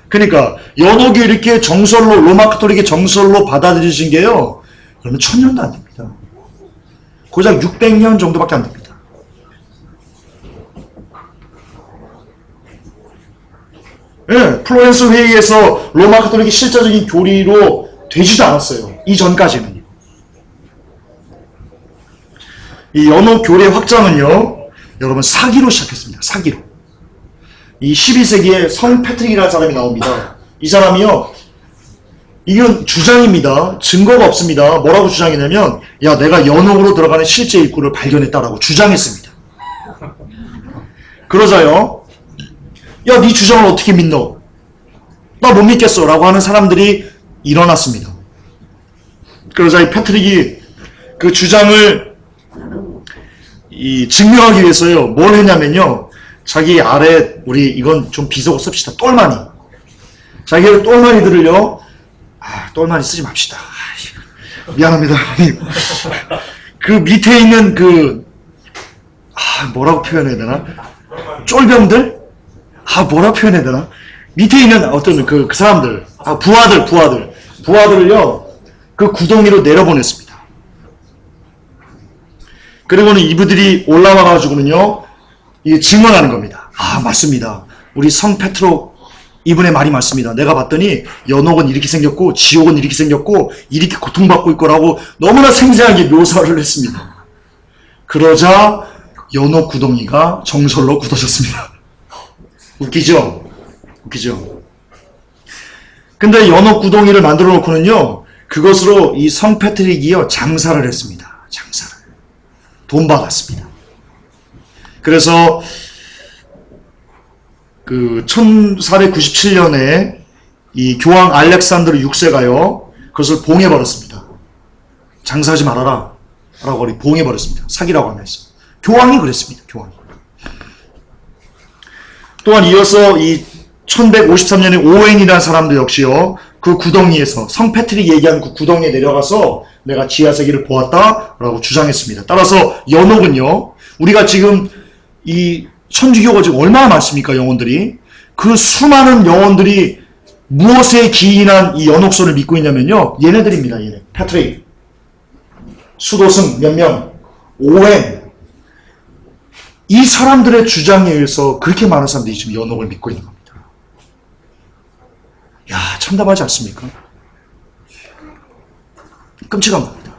[SPEAKER 1] 그러니까 연옥이 이렇게 정설로, 로마 카톨릭의 정설로 받아들여진 게요, 그러면 1000년도 안 됩니다. 고작 600년 정도밖에 안 됩니다. 예, 플로렌스 회의에서 로마 카톨릭이 실제적인 교리로 되지도 않았어요. 이전까지는요. 이 연옥 교리 확장은요, 여러분 사기로 시작했습니다. 사기로. 이 12세기에 성 패트릭이라는 사람이 나옵니다. 이 사람이요, 이건 주장입니다. 증거가 없습니다. 뭐라고 주장했냐면, 야, 내가 연옥으로 들어가는 실제 입구를 발견했다라고 주장했습니다. 그러자요, 야, 네 주장을 어떻게 믿노? 나 못 믿겠어 라고 하는 사람들이 일어났습니다. 그러자 이 패트릭이 그 주장을 증명하기 위해서요, 뭘 했냐면요, 자기 아래, 우리 이건 좀 비속어 씁시다. 똘마니. 자기의 똘마니들을요, 똘마니 쓰지 맙시다. 미안합니다. 그 밑에 있는 뭐라고 표현해야 되나? 쫄병들? 뭐라고 표현해야 되나? 밑에 있는 어떤 그 사람들, 부하들을요, 그 구덩이로 내려보냈습니다. 그리고는 이분들이 올라와가지고는요, 증언하는 겁니다. 맞습니다. 우리 성 페트로 이분의 말이 맞습니다. 내가 봤더니 연옥은 이렇게 생겼고 지옥은 이렇게 생겼고 이렇게 고통받고 있고라고 너무나 생생하게 묘사를 했습니다. 그러자 연옥 구덩이가 정설로 굳어졌습니다. 웃기죠? 웃기죠? 근데 연옥 구덩이를 만들어 놓고는요, 그것으로 이 성 패트릭이요, 장사를 했습니다. 장사를. 돈 받았습니다. 그래서 1497년에 이 교황 알렉산드르 6세가요, 그것을 봉해버렸습니다. 장사하지 말아라 라고 봉해버렸습니다. 사기라고 하면서. 교황이 그랬습니다. 교황이. 또한 이어서 이 1153년에 오웬이라는 사람도 역시요, 그 구덩이에서, 성 패트릭이 얘기한 그 구덩이에 내려가서 내가 지하세계를 보았다 라고 주장했습니다. 따라서 연옥은요, 우리가 지금 이 천주교가 지금 얼마나 많습니까, 영혼들이? 그 수많은 영혼들이 무엇에 기인한 이 연옥설을 믿고 있냐면요, 얘네들입니다. 얘네. 패트릭, 수도승 몇 명, 오웬, 이 사람들의 주장에 의해서 그렇게 많은 사람들이 지금 연옥을 믿고 있는 겁니다. 야, 참담하지 않습니까? 끔찍한 겁니다.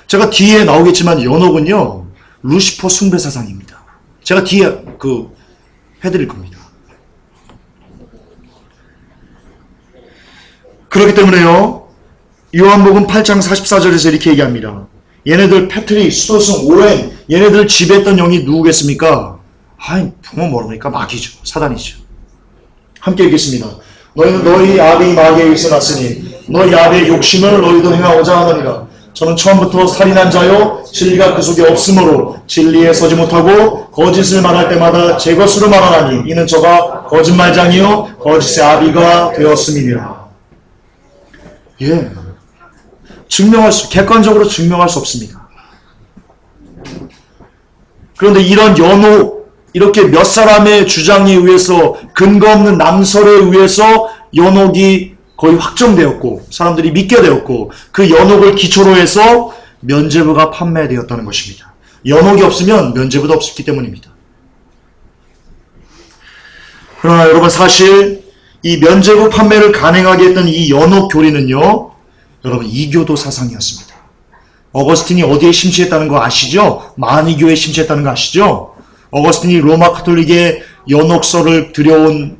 [SPEAKER 1] 제가 뒤에 나오겠지만 연옥은요, 루시퍼 숭배 사상입니다. 제가 뒤에 해드릴 겁니다. 그렇기 때문에요, 요한복음 8장 44절에서 이렇게 얘기합니다. 얘네들 패트릭, 수도승, 오웬, 얘네들 지배했던 영이 누구겠습니까? 부모 모릅니까? 마귀죠. 사단이죠. 함께 읽겠습니다. 너희는 너희 아비 마귀에 의해서 났으니 너희 아비의 욕심을 너희도 행하고자 하느니라. 저는 처음부터 살인한 자요, 진리가 그 속에 없으므로 진리에 서지 못하고 거짓을 말할 때마다 제 것으로 말하나니 이는 저가 거짓말장이요 거짓의 아비가 되었음이니라. 예, 객관적으로 증명할 수 없습니다. 그런데 이런 연옥, 이렇게 몇 사람의 주장에 의해서, 근거 없는 낭설에 의해서 연옥이 거의 확정되었고 사람들이 믿게 되었고, 그 연옥을 기초로 해서 면죄부가 판매되었다는 것입니다. 연옥이 없으면 면죄부도 없었기 때문입니다. 그러나 여러분, 사실 이 면죄부 판매를 가능하게 했던 이 연옥 교리는요, 여러분, 이교도 사상이었습니다. 어거스틴이 어디에 심취했다는 거 아시죠? 마니교에 심취했다는 거 아시죠? 어거스틴이 로마 카톨릭의 연옥설을 들여온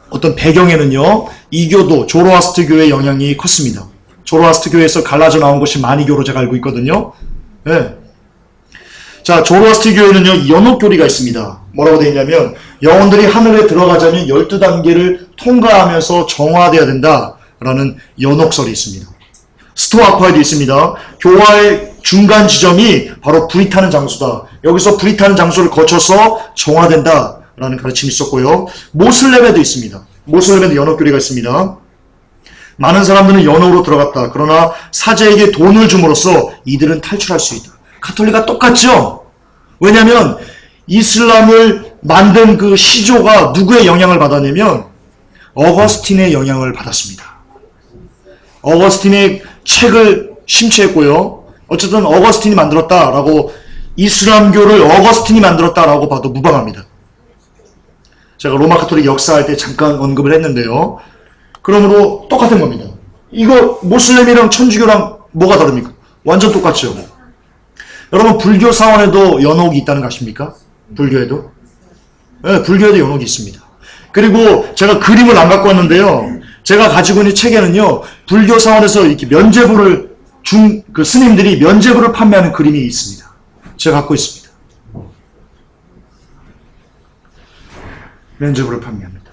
[SPEAKER 1] 어떤 배경에는요, 이교도, 조로아스트교의 영향이 컸습니다. 조로아스트교에서 갈라져 나온 것이 마니교로 제가 알고 있거든요. 네. 자, 조로아스트교에는요, 연옥교리가 있습니다. 뭐라고 되어 있냐면, 영혼들이 하늘에 들어가자면 12단계를 통과하면서 정화되어야 된다라는 연옥설이 있습니다. 스토아파에도 있습니다. 교화의 중간 지점이 바로 불이 타는 장소다. 여기서 불이 타는 장소를 거쳐서 정화된다라는 가르침이 있었고요. 모슬렘에도 있습니다. 모슬렘에도 연옥교리가 있습니다. 많은 사람들은 연옥으로 들어갔다. 그러나 사제에게 돈을 줌으로써 이들은 탈출할 수 있다. 가톨릭과 똑같죠? 왜냐하면 이슬람을 만든 그 시조가 누구의 영향을 받았냐면 어거스틴의 영향을 받았습니다. 어거스틴의 책을 심취했고요. 어쨌든 어거스틴이 만들었다라고, 이슬람교를 어거스틴이 만들었다라고 봐도 무방합니다. 제가 로마 카톨릭 역사할 때 잠깐 언급을 했는데요. 그러므로 똑같은 겁니다. 이거 모슬렘이랑 천주교랑 뭐가 다릅니까? 완전 똑같죠. 여러분, 불교 사원에도 연옥이 있다는 거 아십니까? 불교에도? 네, 불교에도 연옥이 있습니다. 그리고 제가 그림을 안 갖고 왔는데요. 제가 가지고 있는 책에는요, 불교 사원에서 이렇게 면죄부를 그 스님들이 면죄부를 판매하는 그림이 있습니다. 제가 갖고 있습니다. 면죄부를 판매합니다.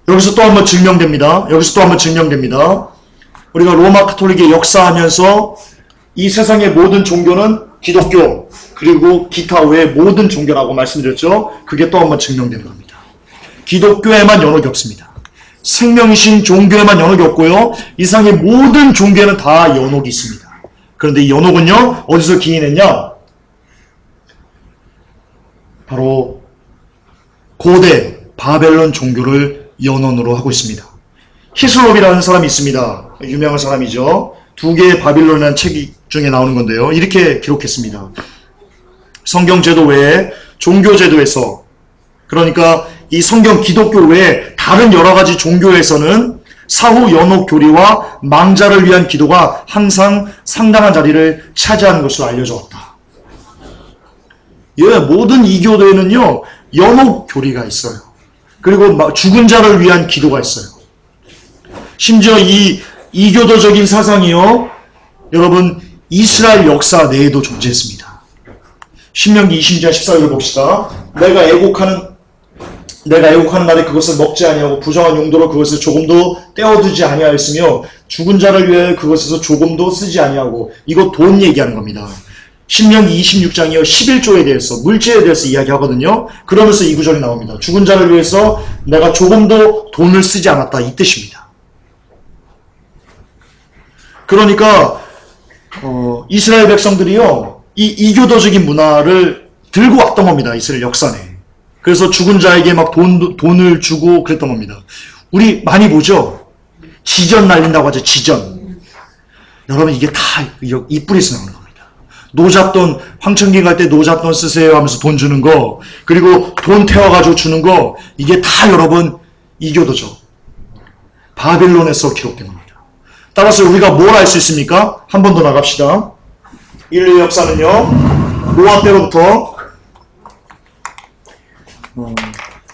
[SPEAKER 1] 여기서 또 한번 증명됩니다. 우리가 로마 가톨릭의 역사하면서 이 세상의 모든 종교는 기독교 그리고 기타 외의 모든 종교라고 말씀드렸죠. 그게 또 한번 증명되는 겁니다. 기독교에만 연옥이 없습니다. 생명이신 종교에만 연옥이 없고요. 이 세상의 모든 종교에는 다 연옥이 있습니다. 그런데 이 연옥은요, 어디서 기인했냐? 바로 고대 바벨론 종교를 연원으로 하고 있습니다. 히슬롭이라는 사람이 있습니다. 유명한 사람이죠. 두 개의 바빌론이라는 책 중에 나오는 건데요. 이렇게 기록했습니다. 성경 제도 외에 종교 제도에서, 그러니까 이 성경 기독교 외에 다른 여러 가지 종교에서는 사후 연옥 교리와 망자를 위한 기도가 항상 상당한 자리를 차지하는 것으로 알려져 왔다. 예, 모든 이교도에는요, 연옥 교리가 있어요. 그리고 죽은 자를 위한 기도가 있어요. 심지어 이 이교도적인 사상이요, 여러분, 이스라엘 역사 내에도 존재했습니다. 신명기 22장 14절을 봅시다. 내가 애곡하는 날에 그것을 먹지 아니하고 부정한 용도로 그것을 조금도 떼어두지 아니하였으며 죽은 자를 위하여 그것에서 조금도 쓰지 아니하고, 이거 돈 얘기하는 겁니다. 신명기 26장이요 11조에 대해서, 물질에 대해서 이야기하거든요. 그러면서 이 구절이 나옵니다. 죽은 자를 위해서 내가 조금도 돈을 쓰지 않았다, 이 뜻입니다. 그러니까 이스라엘 백성들이요, 이 이교도적인 문화를 들고 왔던 겁니다. 이스라엘 역사 내에. 그래서 죽은 자에게 막 돈을 주고 그랬던 겁니다. 우리 많이 보죠? 지전 날린다고 하죠. 지전. 여러분, 이게 다 이 뿌리에서 나오는 겁니다. 노잣돈, 황천길 갈 때 노잣돈 쓰세요 하면서 돈 주는 거, 그리고 돈 태워가지고 주는 거, 이게 다 여러분 이교도죠. 바빌론에서 기록된 겁니다. 따라서 우리가 뭘 알 수 있습니까? 한 번 더 나갑시다. 인류의 역사는요, 노아 때로부터,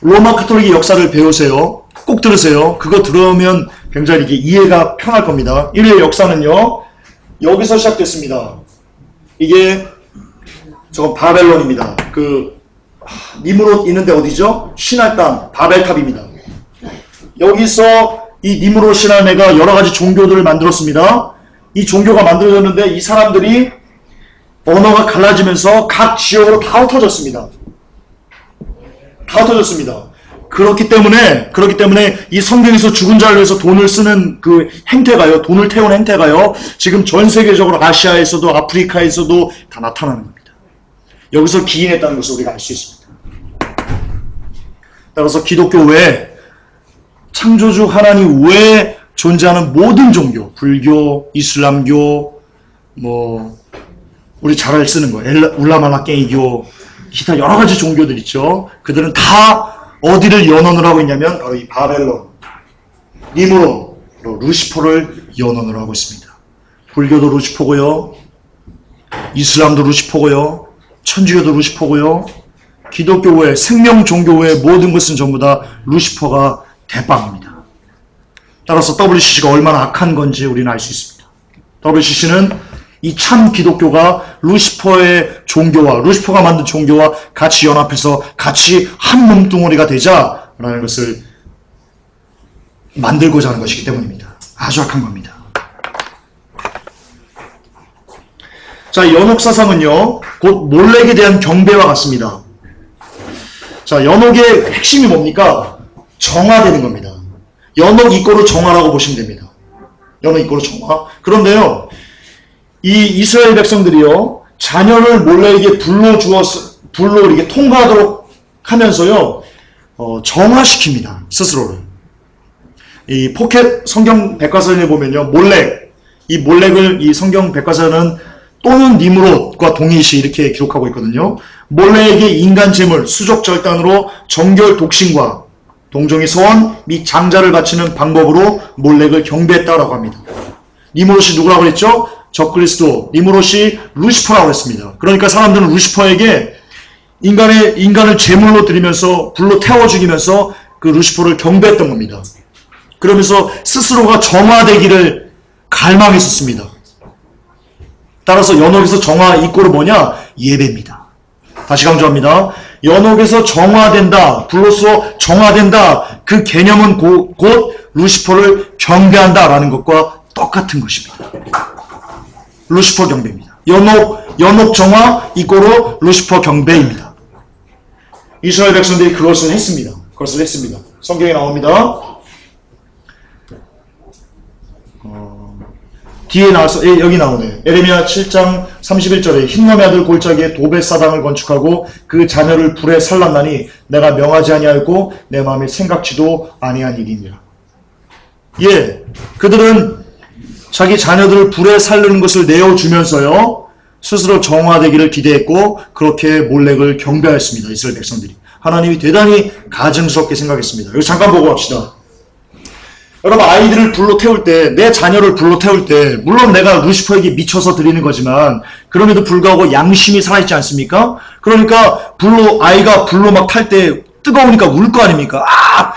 [SPEAKER 1] 로마 가톨릭의 역사를 배우세요. 꼭 들으세요. 그거 들으면 굉장히 이게 이해가 편할 겁니다. 인류의 역사는요, 여기서 시작됐습니다. 이게 저건 바벨론입니다. 니므롯 있는데 어디죠? 신할 땅, 바벨탑입니다. 여기서 이 니므롯이라는 애가 여러 가지 종교들을 만들었습니다. 이 종교가 만들어졌는데 이 사람들이 언어가 갈라지면서 각 지역으로 다 흩어졌습니다. 그렇기 때문에 이 성경에서 죽은 자를 위해서 돈을 쓰는 그 행태가요, 돈을 태우는 행태가요, 지금 전 세계적으로 아시아에서도 아프리카에서도 다 나타나는 겁니다. 여기서 기인했다는 것을 우리가 알 수 있습니다. 따라서 기독교 외에, 창조주 하나님 외에 존재하는 모든 종교, 불교, 이슬람교, 우리 잘 쓰는 거, 울라마나깽이교, 기타 여러 가지 종교들 있죠. 그들은 다 어디를 연원을 하고 있냐면 바로 이 바벨론, 니므롯, 루시퍼를 연원을 하고 있습니다. 불교도 루시퍼고요, 이슬람도 루시퍼고요, 천주교도 루시퍼고요, 기독교 외, 생명 종교 외 모든 것은 전부 다 루시퍼가 대빵입니다. 따라서 WCC가 얼마나 악한 건지 우리는 알 수 있습니다. WCC는 이 참 기독교가 루시퍼의 종교와, 루시퍼가 만든 종교와 같이 연합해서 같이 한 몸뚱어리가 되자라는 것을 만들고자 하는 것이기 때문입니다. 아주 악한 겁니다. 자, 연옥사상은요, 곧 몰렉에 대한 경배와 같습니다. 자, 연옥의 핵심이 뭡니까? 정화되는 겁니다. 연옥 이꼬르 정화라고 보시면 됩니다. 연옥 이꼬르 정화. 그런데요, 이 이스라엘 백성들이요, 자녀를 몰렉에게 불로 이렇게 통과하도록 하면서요, 정화시킵니다. 스스로를. 이 포켓 성경 백과사전에 보면요, 이 몰렉을 이 성경 백과사전은 또는 니므롯과 동일시 이렇게 기록하고 있거든요. 몰렉에게 인간 제물, 수족 절단으로 정결 독신과 동정의 서원 및 장자를 바치는 방법으로 몰렉을 경배했다라고 합니다. 니므롯이 누구라고 그랬죠? 적그리스도, 니므롯이 루시퍼라고 했습니다. 그러니까 사람들은 루시퍼에게 인간을 제물로 드리면서 불로 태워 죽이면서 그 루시퍼를 경배했던 겁니다. 그러면서 스스로가 정화되기를 갈망했었습니다. 따라서 연옥에서 정화 이꼬르 뭐냐? 예배입니다. 다시 강조합니다. 연옥에서 정화된다, 불로서 정화된다, 그 개념은 곧 루시퍼를 경배한다라는 것과 똑같은 것입니다. 루시퍼 경배입니다. 연옥 정화 이꼬로 루시퍼 경배입니다. 이스라엘 백성들이 그것을 했습니다. 성경에 나옵니다. 뒤에 나와서 여기 나오네. 에레미야 7장 31절에 흰놈의 아들 골짜기에 도벳 사당을 건축하고 그 자녀를 불에 살랐나니 내가 명하지 아니하였고 내 마음에 생각지도 아니한 일이니라. 예, 그들은 자기 자녀들을 불에 살르는 것을 내어주면서요 스스로 정화되기를 기대했고 그렇게 몰렉을 경배하였습니다. 이스라엘 백성들이. 하나님이 대단히 가증스럽게 생각했습니다. 여기 잠깐 보고 합시다. 여러분, 아이들을 불로 태울 때, 내 자녀를 불로 태울 때, 물론 내가 루시퍼에게 미쳐서 드리는 거지만, 그럼에도 불구하고 양심이 살아있지 않습니까? 그러니까, 아이가 불로 막 탈 때, 뜨거우니까 울 거 아닙니까? 아!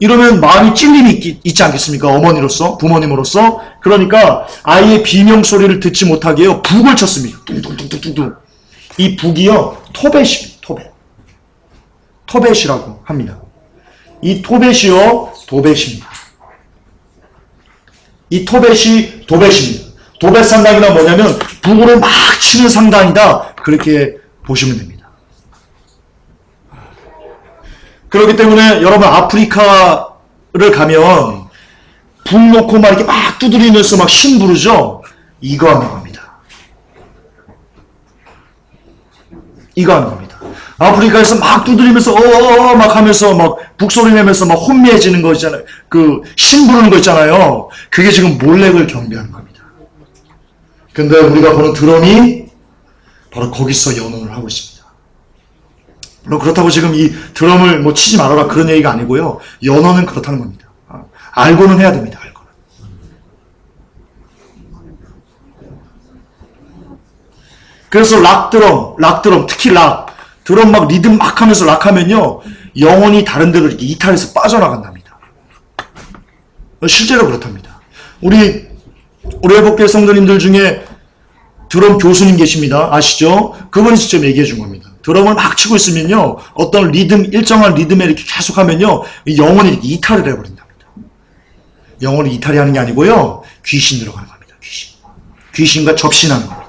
[SPEAKER 1] 이러면 마음이 찔림이 있지 않겠습니까? 어머니로서, 부모님으로서. 그러니까, 아이의 비명 소리를 듣지 못하게요, 북을 쳤습니다. 뚱뚱뚱뚱뚱. 이 북이요, 토벳입니다, 토벳. 토벳이라고 합니다. 이 토벳이요, 도벳입니다. 이 토벳이 도벳입니다. 도벳 상당이란 뭐냐면 북으로 막 치는 상당이다. 그렇게 보시면 됩니다. 그렇기 때문에 여러분 아프리카를 가면 북 놓고 막 이렇게 막 두드리면서 막 신 부르죠. 이거 하는 겁니다. 이거 하는 겁니다. 아프리카에서 막 두드리면서 막 하면서 막 북소리 내면서 막 혼미해지는 거 있잖아요. 그 신 부르는 거 있잖아요. 그게 지금 몰렉을 경배하는 겁니다. 근데 우리가 보는 드럼이 바로 거기서 연원을 하고 있습니다. 물론 그렇다고 지금 이 드럼을 뭐 치지 말아라 그런 얘기가 아니고요. 연원은 그렇다는 겁니다. 알고는 해야 됩니다. 알고는. 그래서 락드럼, 특히 드럼 막 리듬 막 하면서 락하면요, 영혼이 다른 데로 이렇게 이탈해서 빠져나간답니다. 실제로 그렇답니다. 우리 회복교회 성도님들 중에 드럼 교수님 계십니다. 아시죠? 그분이 직접 얘기해 준 겁니다. 드럼을 막 치고 있으면요, 어떤 일정한 리듬에 이렇게 계속 하면요, 영혼이 이렇게 이탈을 해버린답니다. 영혼이 이탈이 하는 게 아니고요, 귀신 들어가는 겁니다. 귀신과 접신하는 겁니다.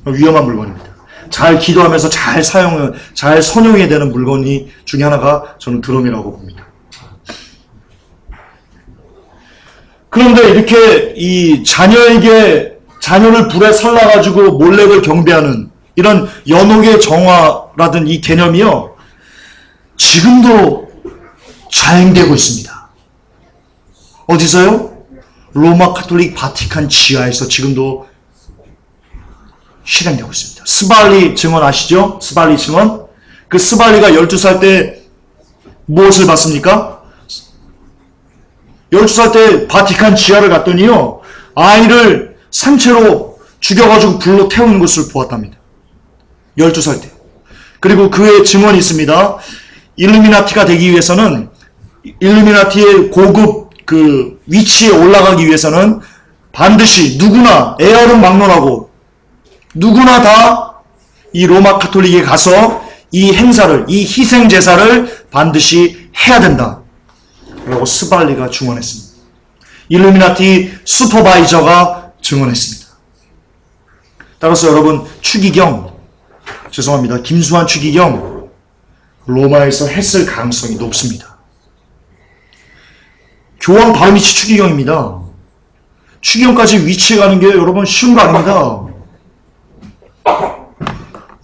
[SPEAKER 1] 위험한 물건입니다. 잘 기도하면서 잘 선용해야 되는 물건이 중에 하나가 저는 드럼이라고 봅니다. 그런데 이렇게 이 자녀를 불에 살라가지고 몰렉을 경배하는 이런 연옥의 정화라든 이 개념이요, 지금도 자행되고 있습니다. 어디서요? 로마 카톨릭 바티칸 지하에서 지금도 실행되고 있습니다. 스발리 증언 아시죠? 스발리 증언. 그 스발리가 12살 때 무엇을 봤습니까? 12살 때 바티칸 지하를 갔더니요, 아이를 산채로 죽여가지고 불로 태우는 것을 보았답니다. 12살 때. 그리고 그의 증언이 있습니다. 일루미나티가 되기 위해서는, 일루미나티의 고급 그 위치에 올라가기 위해서는 반드시 누구나 에어른 막론하고 누구나 다 이 로마 카톨릭에 가서 이 행사를, 이 희생 제사를 반드시 해야 된다 라고 스발리가 증언했습니다. 일루미나티 슈퍼바이저가 증언했습니다. 따라서 여러분, 죄송합니다. 김수환 추기경 로마에서 했을 가능성이 높습니다. 교황 바로 밑이 추기경입니다. 추기경까지 위치에 가는 게 여러분 쉬운 거 아닙니다.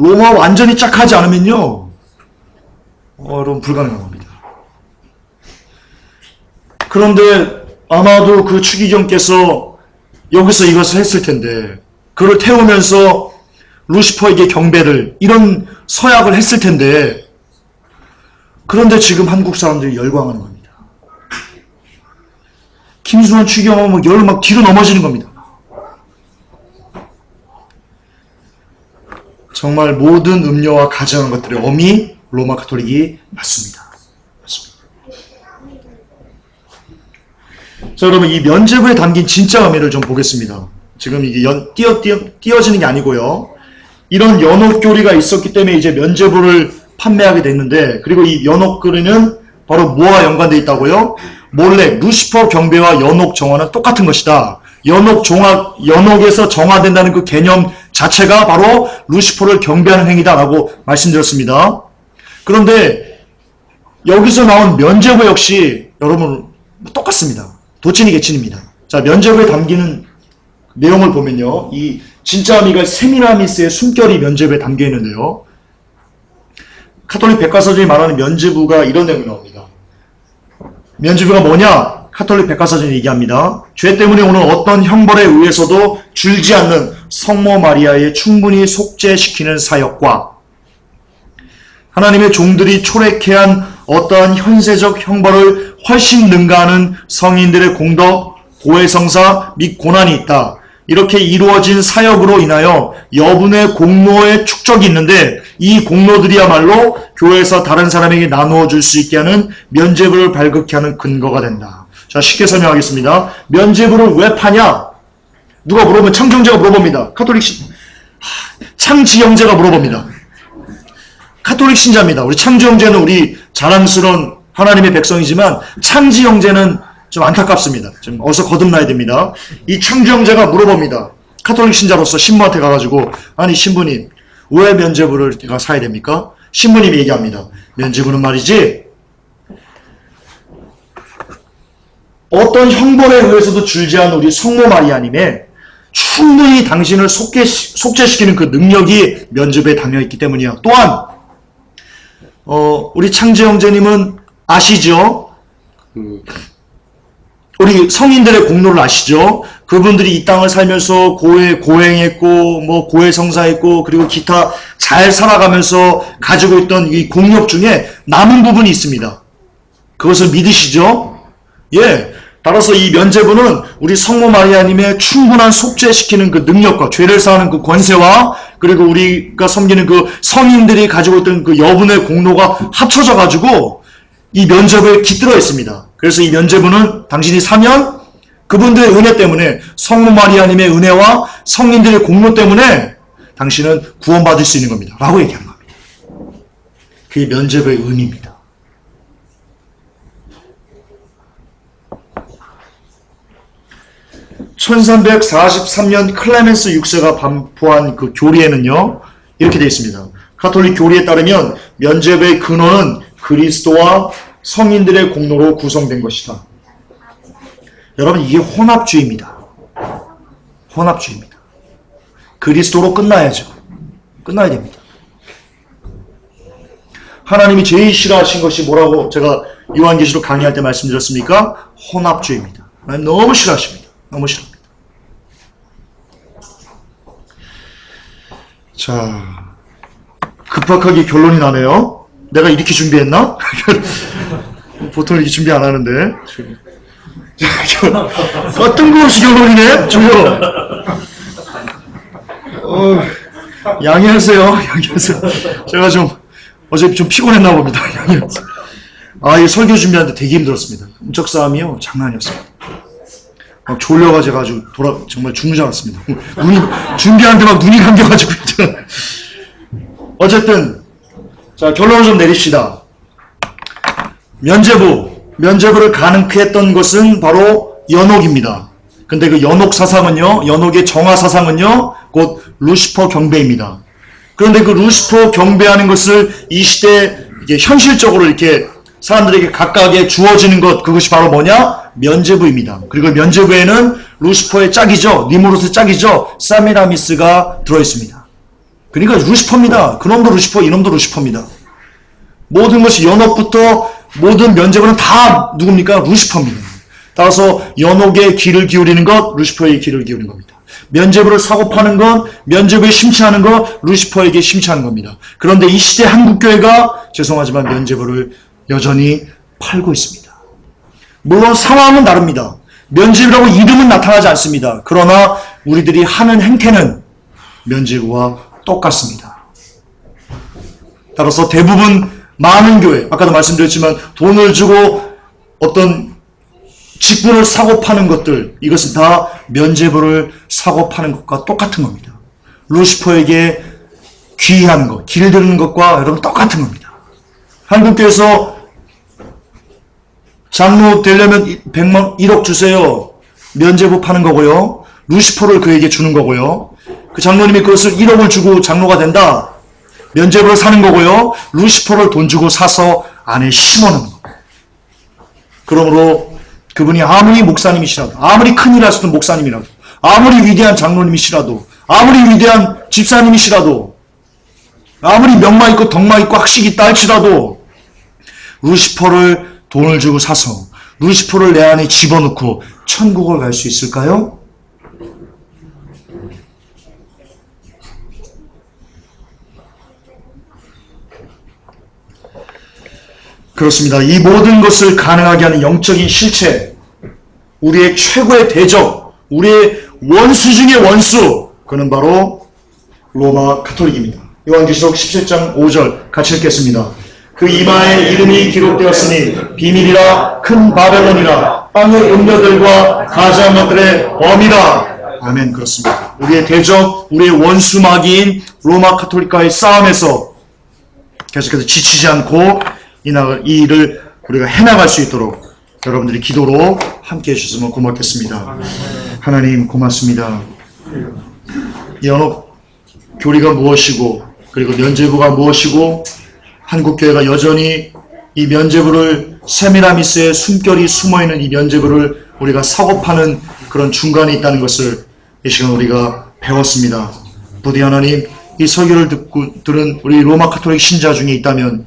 [SPEAKER 1] 로마 완전히 짝하지 않으면요, 여러분 불가능한 겁니다. 그런데 아마도 그 추기경께서 여기서 이것을 했을 텐데, 그를 태우면서 루시퍼에게 경배를, 이런 서약을 했을 텐데, 그런데 지금 한국 사람들이 열광하는 겁니다. 김수환 추기경은 막 뒤로 넘어지는 겁니다. 정말 모든 음료와 가정한 것들의 어미 로마 카톨릭이 맞습니다. 자, 여러분, 이 면죄부에 담긴 진짜 의미를 좀 보겠습니다. 지금 이게 띄어지는 게 아니고요. 이런 연옥교리가 있었기 때문에 이제 면죄부를 판매하게 됐는데, 그리고 이 연옥교리는 바로 뭐와 연관되어 있다고요? 몰래 루시퍼 경배와 연옥 정화는 똑같은 것이다. 연옥에서 정화된다는 그 개념 자체가 바로 루시퍼를 경배하는 행위다라고 말씀드렸습니다. 그런데 여기서 나온 면죄부 역시 여러분 똑같습니다. 도찐이 개친입니다. 자, 면죄부에 담기는 내용을 보면요, 이 진짜 미가 세미라미스의 숨결이 면죄부에 담겨 있는데요, 카톨릭 백과사전이 말하는 면죄부가 이런 내용이 나옵니다. 면죄부가 뭐냐? 카톨릭 백과사전이 얘기합니다. 죄 때문에 오는 어떤 형벌에 의해서도 줄지 않는 성모 마리아의 충분히 속죄시키는 사역과 하나님의 종들이 초래케한 어떠한 현세적 형벌을 훨씬 능가하는 성인들의 공덕, 고해성사 및 고난이 있다. 이렇게 이루어진 사역으로 인하여 여분의 공로의 축적이 있는데, 이 공로들이야말로 교회에서 다른 사람에게 나누어 줄 수 있게 하는 면죄부를 발급케 하는 근거가 된다. 자, 쉽게 설명하겠습니다. 면죄부를 왜 파냐? 누가 물어보면 창지형제가 물어봅니다. 창지형제가 물어봅니다. 카톨릭 신자입니다. 우리 창지형제는 우리 자랑스러운 하나님의 백성이지만 창지형제는 좀 안타깝습니다. 좀 어서 거듭나야 됩니다. 이 창지형제가 물어봅니다. 카톨릭 신자로서 신부한테 가가지고, 아니 신부님, 왜 면죄부를 내가 사야 됩니까? 신부님이 얘기합니다. 면죄부는 말이지, 어떤 형벌에 의해서도 줄지 않은 우리 성모 마리아님의 충분히 당신을 속죄시키는 그 능력이 면죄부에 담겨있기 때문이야. 또한 우리 창지 형제님은 아시죠? 우리 성인들의 공로를 아시죠? 그분들이 이 땅을 살면서 고행했고, 고해성사했고, 그리고 기타 잘 살아가면서 가지고 있던 이 공력 중에 남은 부분이 있습니다. 그것을 믿으시죠? 예. 따라서 이 면죄부는 우리 성모 마리아님의 충분한 속죄시키는 그 능력과 죄를 사하는 그 권세와, 그리고 우리가 섬기는 그 성인들이 가지고 있던 그 여분의 공로가 합쳐져 가지고 이 면죄부에 깃들어 있습니다. 그래서 이 면죄부는 당신이 사면 그분들의 은혜 때문에, 성모 마리아님의 은혜와 성인들의 공로 때문에 당신은 구원받을 수 있는 겁니다. 라고 얘기하는 겁니다. 그게 면죄부의 의미입니다. (1343년) 클레멘스 6세가 반포한 그 교리에는요, 이렇게 되어 있습니다. 카톨릭 교리에 따르면 면죄부의 근원은 그리스도와 성인들의 공로로 구성된 것이다. 여러분, 이게 혼합주의입니다. 혼합주의입니다. 그리스도로 끝나야죠. 끝나야 됩니다. 하나님이 제일 싫어하신 것이 뭐라고 제가 요한계시록 강의할 때 말씀드렸습니까? 혼합주의입니다. 하나님 너무 싫어하십니다. 너무 싫어합니다. 자, 급박하게 결론이 나네요. 내가 이렇게 준비했나? 보통 이렇게 준비 안 하는데. 뜬금없이 결론이네? 조용. 양해하세요. 양해하세요. 제가 어제 좀 피곤했나 봅니다. 양해하세요. 이 설교 준비하는데 되게 힘들었습니다. 음적 싸움이요, 장난이었습니다. 막 졸려가지고 정말 죽는 줄 알았습니다. 준비하는데 막 눈이 감겨가지고. 어쨌든, 자, 결론을 좀 내립시다. 면죄부를 가능케 했던 것은 바로 연옥입니다. 근데 그 연옥 사상은요, 연옥의 정화 사상은요, 곧 루시퍼 경배입니다. 그런데 그 루시퍼 경배하는 것을 이 시대에 이게 현실적으로 이렇게 사람들에게 각각에 주어지는 것, 그것이 바로 뭐냐? 면죄부입니다. 그리고 면죄부에는 루시퍼의 짝이죠. 니무롯의 짝이죠. 사미라미스가 들어있습니다. 그러니까 루시퍼입니다. 그놈도 루시퍼, 이놈도 루시퍼입니다. 모든 것이 연옥부터 모든 면죄부는 다 누굽니까? 루시퍼입니다. 따라서 연옥의 귀를 기울이는 것, 루시퍼의 귀를 기울이는 겁니다. 면죄부를 사고 파는 것, 면죄부에 심취하는 것, 루시퍼에게 심취하는 겁니다. 그런데 이 시대 한국교회가 죄송하지만 면죄부를 여전히 팔고 있습니다. 물론 상황은 다릅니다. 면죄부라고 이름은 나타나지 않습니다. 그러나 우리들이 하는 행태는 면죄부와 똑같습니다. 따라서 대부분 많은 교회, 아까도 말씀드렸지만 돈을 주고 어떤 직분을 사고 파는 것들, 이것은 다 면죄부를 사고 파는 것과 똑같은 겁니다. 루시퍼에게 귀한 것, 길드는 것과 여러분 똑같은 겁니다. 한국교회에서 장로 되려면 1억 주세요. 면제부 파는 거고요. 루시퍼를 그에게 주는 거고요. 그 장로님이 그것을 1억을 주고 장로가 된다. 면제부를 사는 거고요. 루시퍼를 돈 주고 사서 안에 심어놓는 거. 그러므로 그분이 아무리 목사님이시라도, 아무리 큰일 하시던 목사님이라도, 아무리 위대한 장로님이시라도, 아무리 위대한 집사님이시라도, 아무리 명마 있고 덕마 있고 학식 있다 할지라도 루시퍼를 돈을 주고 사서 루시퍼를 내 안에 집어넣고 천국을 갈 수 있을까요? 그렇습니다. 이 모든 것을 가능하게 하는 영적인 실체, 우리의 최고의 대적, 우리의 원수 중의 원수, 그는 바로 로마 가톨릭입니다. 요한계시록 17장 5절 같이 읽겠습니다. 그 이마에 이름이 기록되었으니 비밀이라 큰 바벨론이라 땅의 음녀들과 가장 것들의 범이라. 아멘. 그렇습니다. 우리의 대적, 우리의 원수 마귀인 로마 가톨릭과의 싸움에서 계속해서 지치지 않고 이 일을 우리가 해나갈 수 있도록 여러분들이 기도로 함께 해주시면 고맙겠습니다. 하나님 고맙습니다. 이 언어 교리가 무엇이고 그리고 면죄부가 무엇이고 한국교회가 여전히 이 면죄부를 세미라미스의 숨결이 숨어있는 이 면죄부를 우리가 사고 파는 그런 중간에 있다는 것을 이 시간 우리가 배웠습니다. 부디 하나님 이 설교를 들은 우리 로마 가톨릭 신자 중에 있다면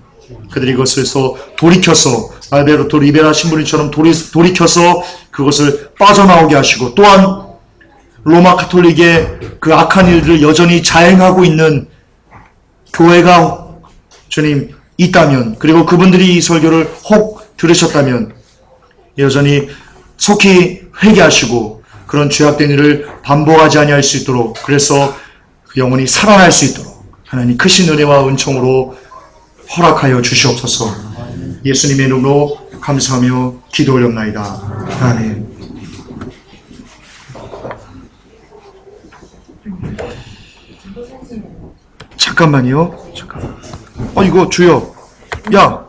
[SPEAKER 1] 그들이 이것에서 돌이켜서 알베르토 리베라 신부님처럼 돌이켜서 그것을 빠져나오게 하시고 또한 로마 가톨릭의 그 악한 일들을 여전히 자행하고 있는 교회가 주님 있다면 그리고 그분들이 이 설교를 혹 들으셨다면 여전히 속히 회개하시고 그런 죄악된 일을 반복하지 아니할 수 있도록 그래서 그 영혼이 살아날 수 있도록 하나님 크신 은혜와 은총으로 허락하여 주시옵소서. 예수님의 이름으로 감사하며 기도 올렸나이다. 아멘. 잠깐만요. 잠깐. 이거 주여. 야.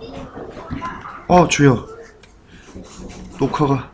[SPEAKER 1] 주여. 녹화가.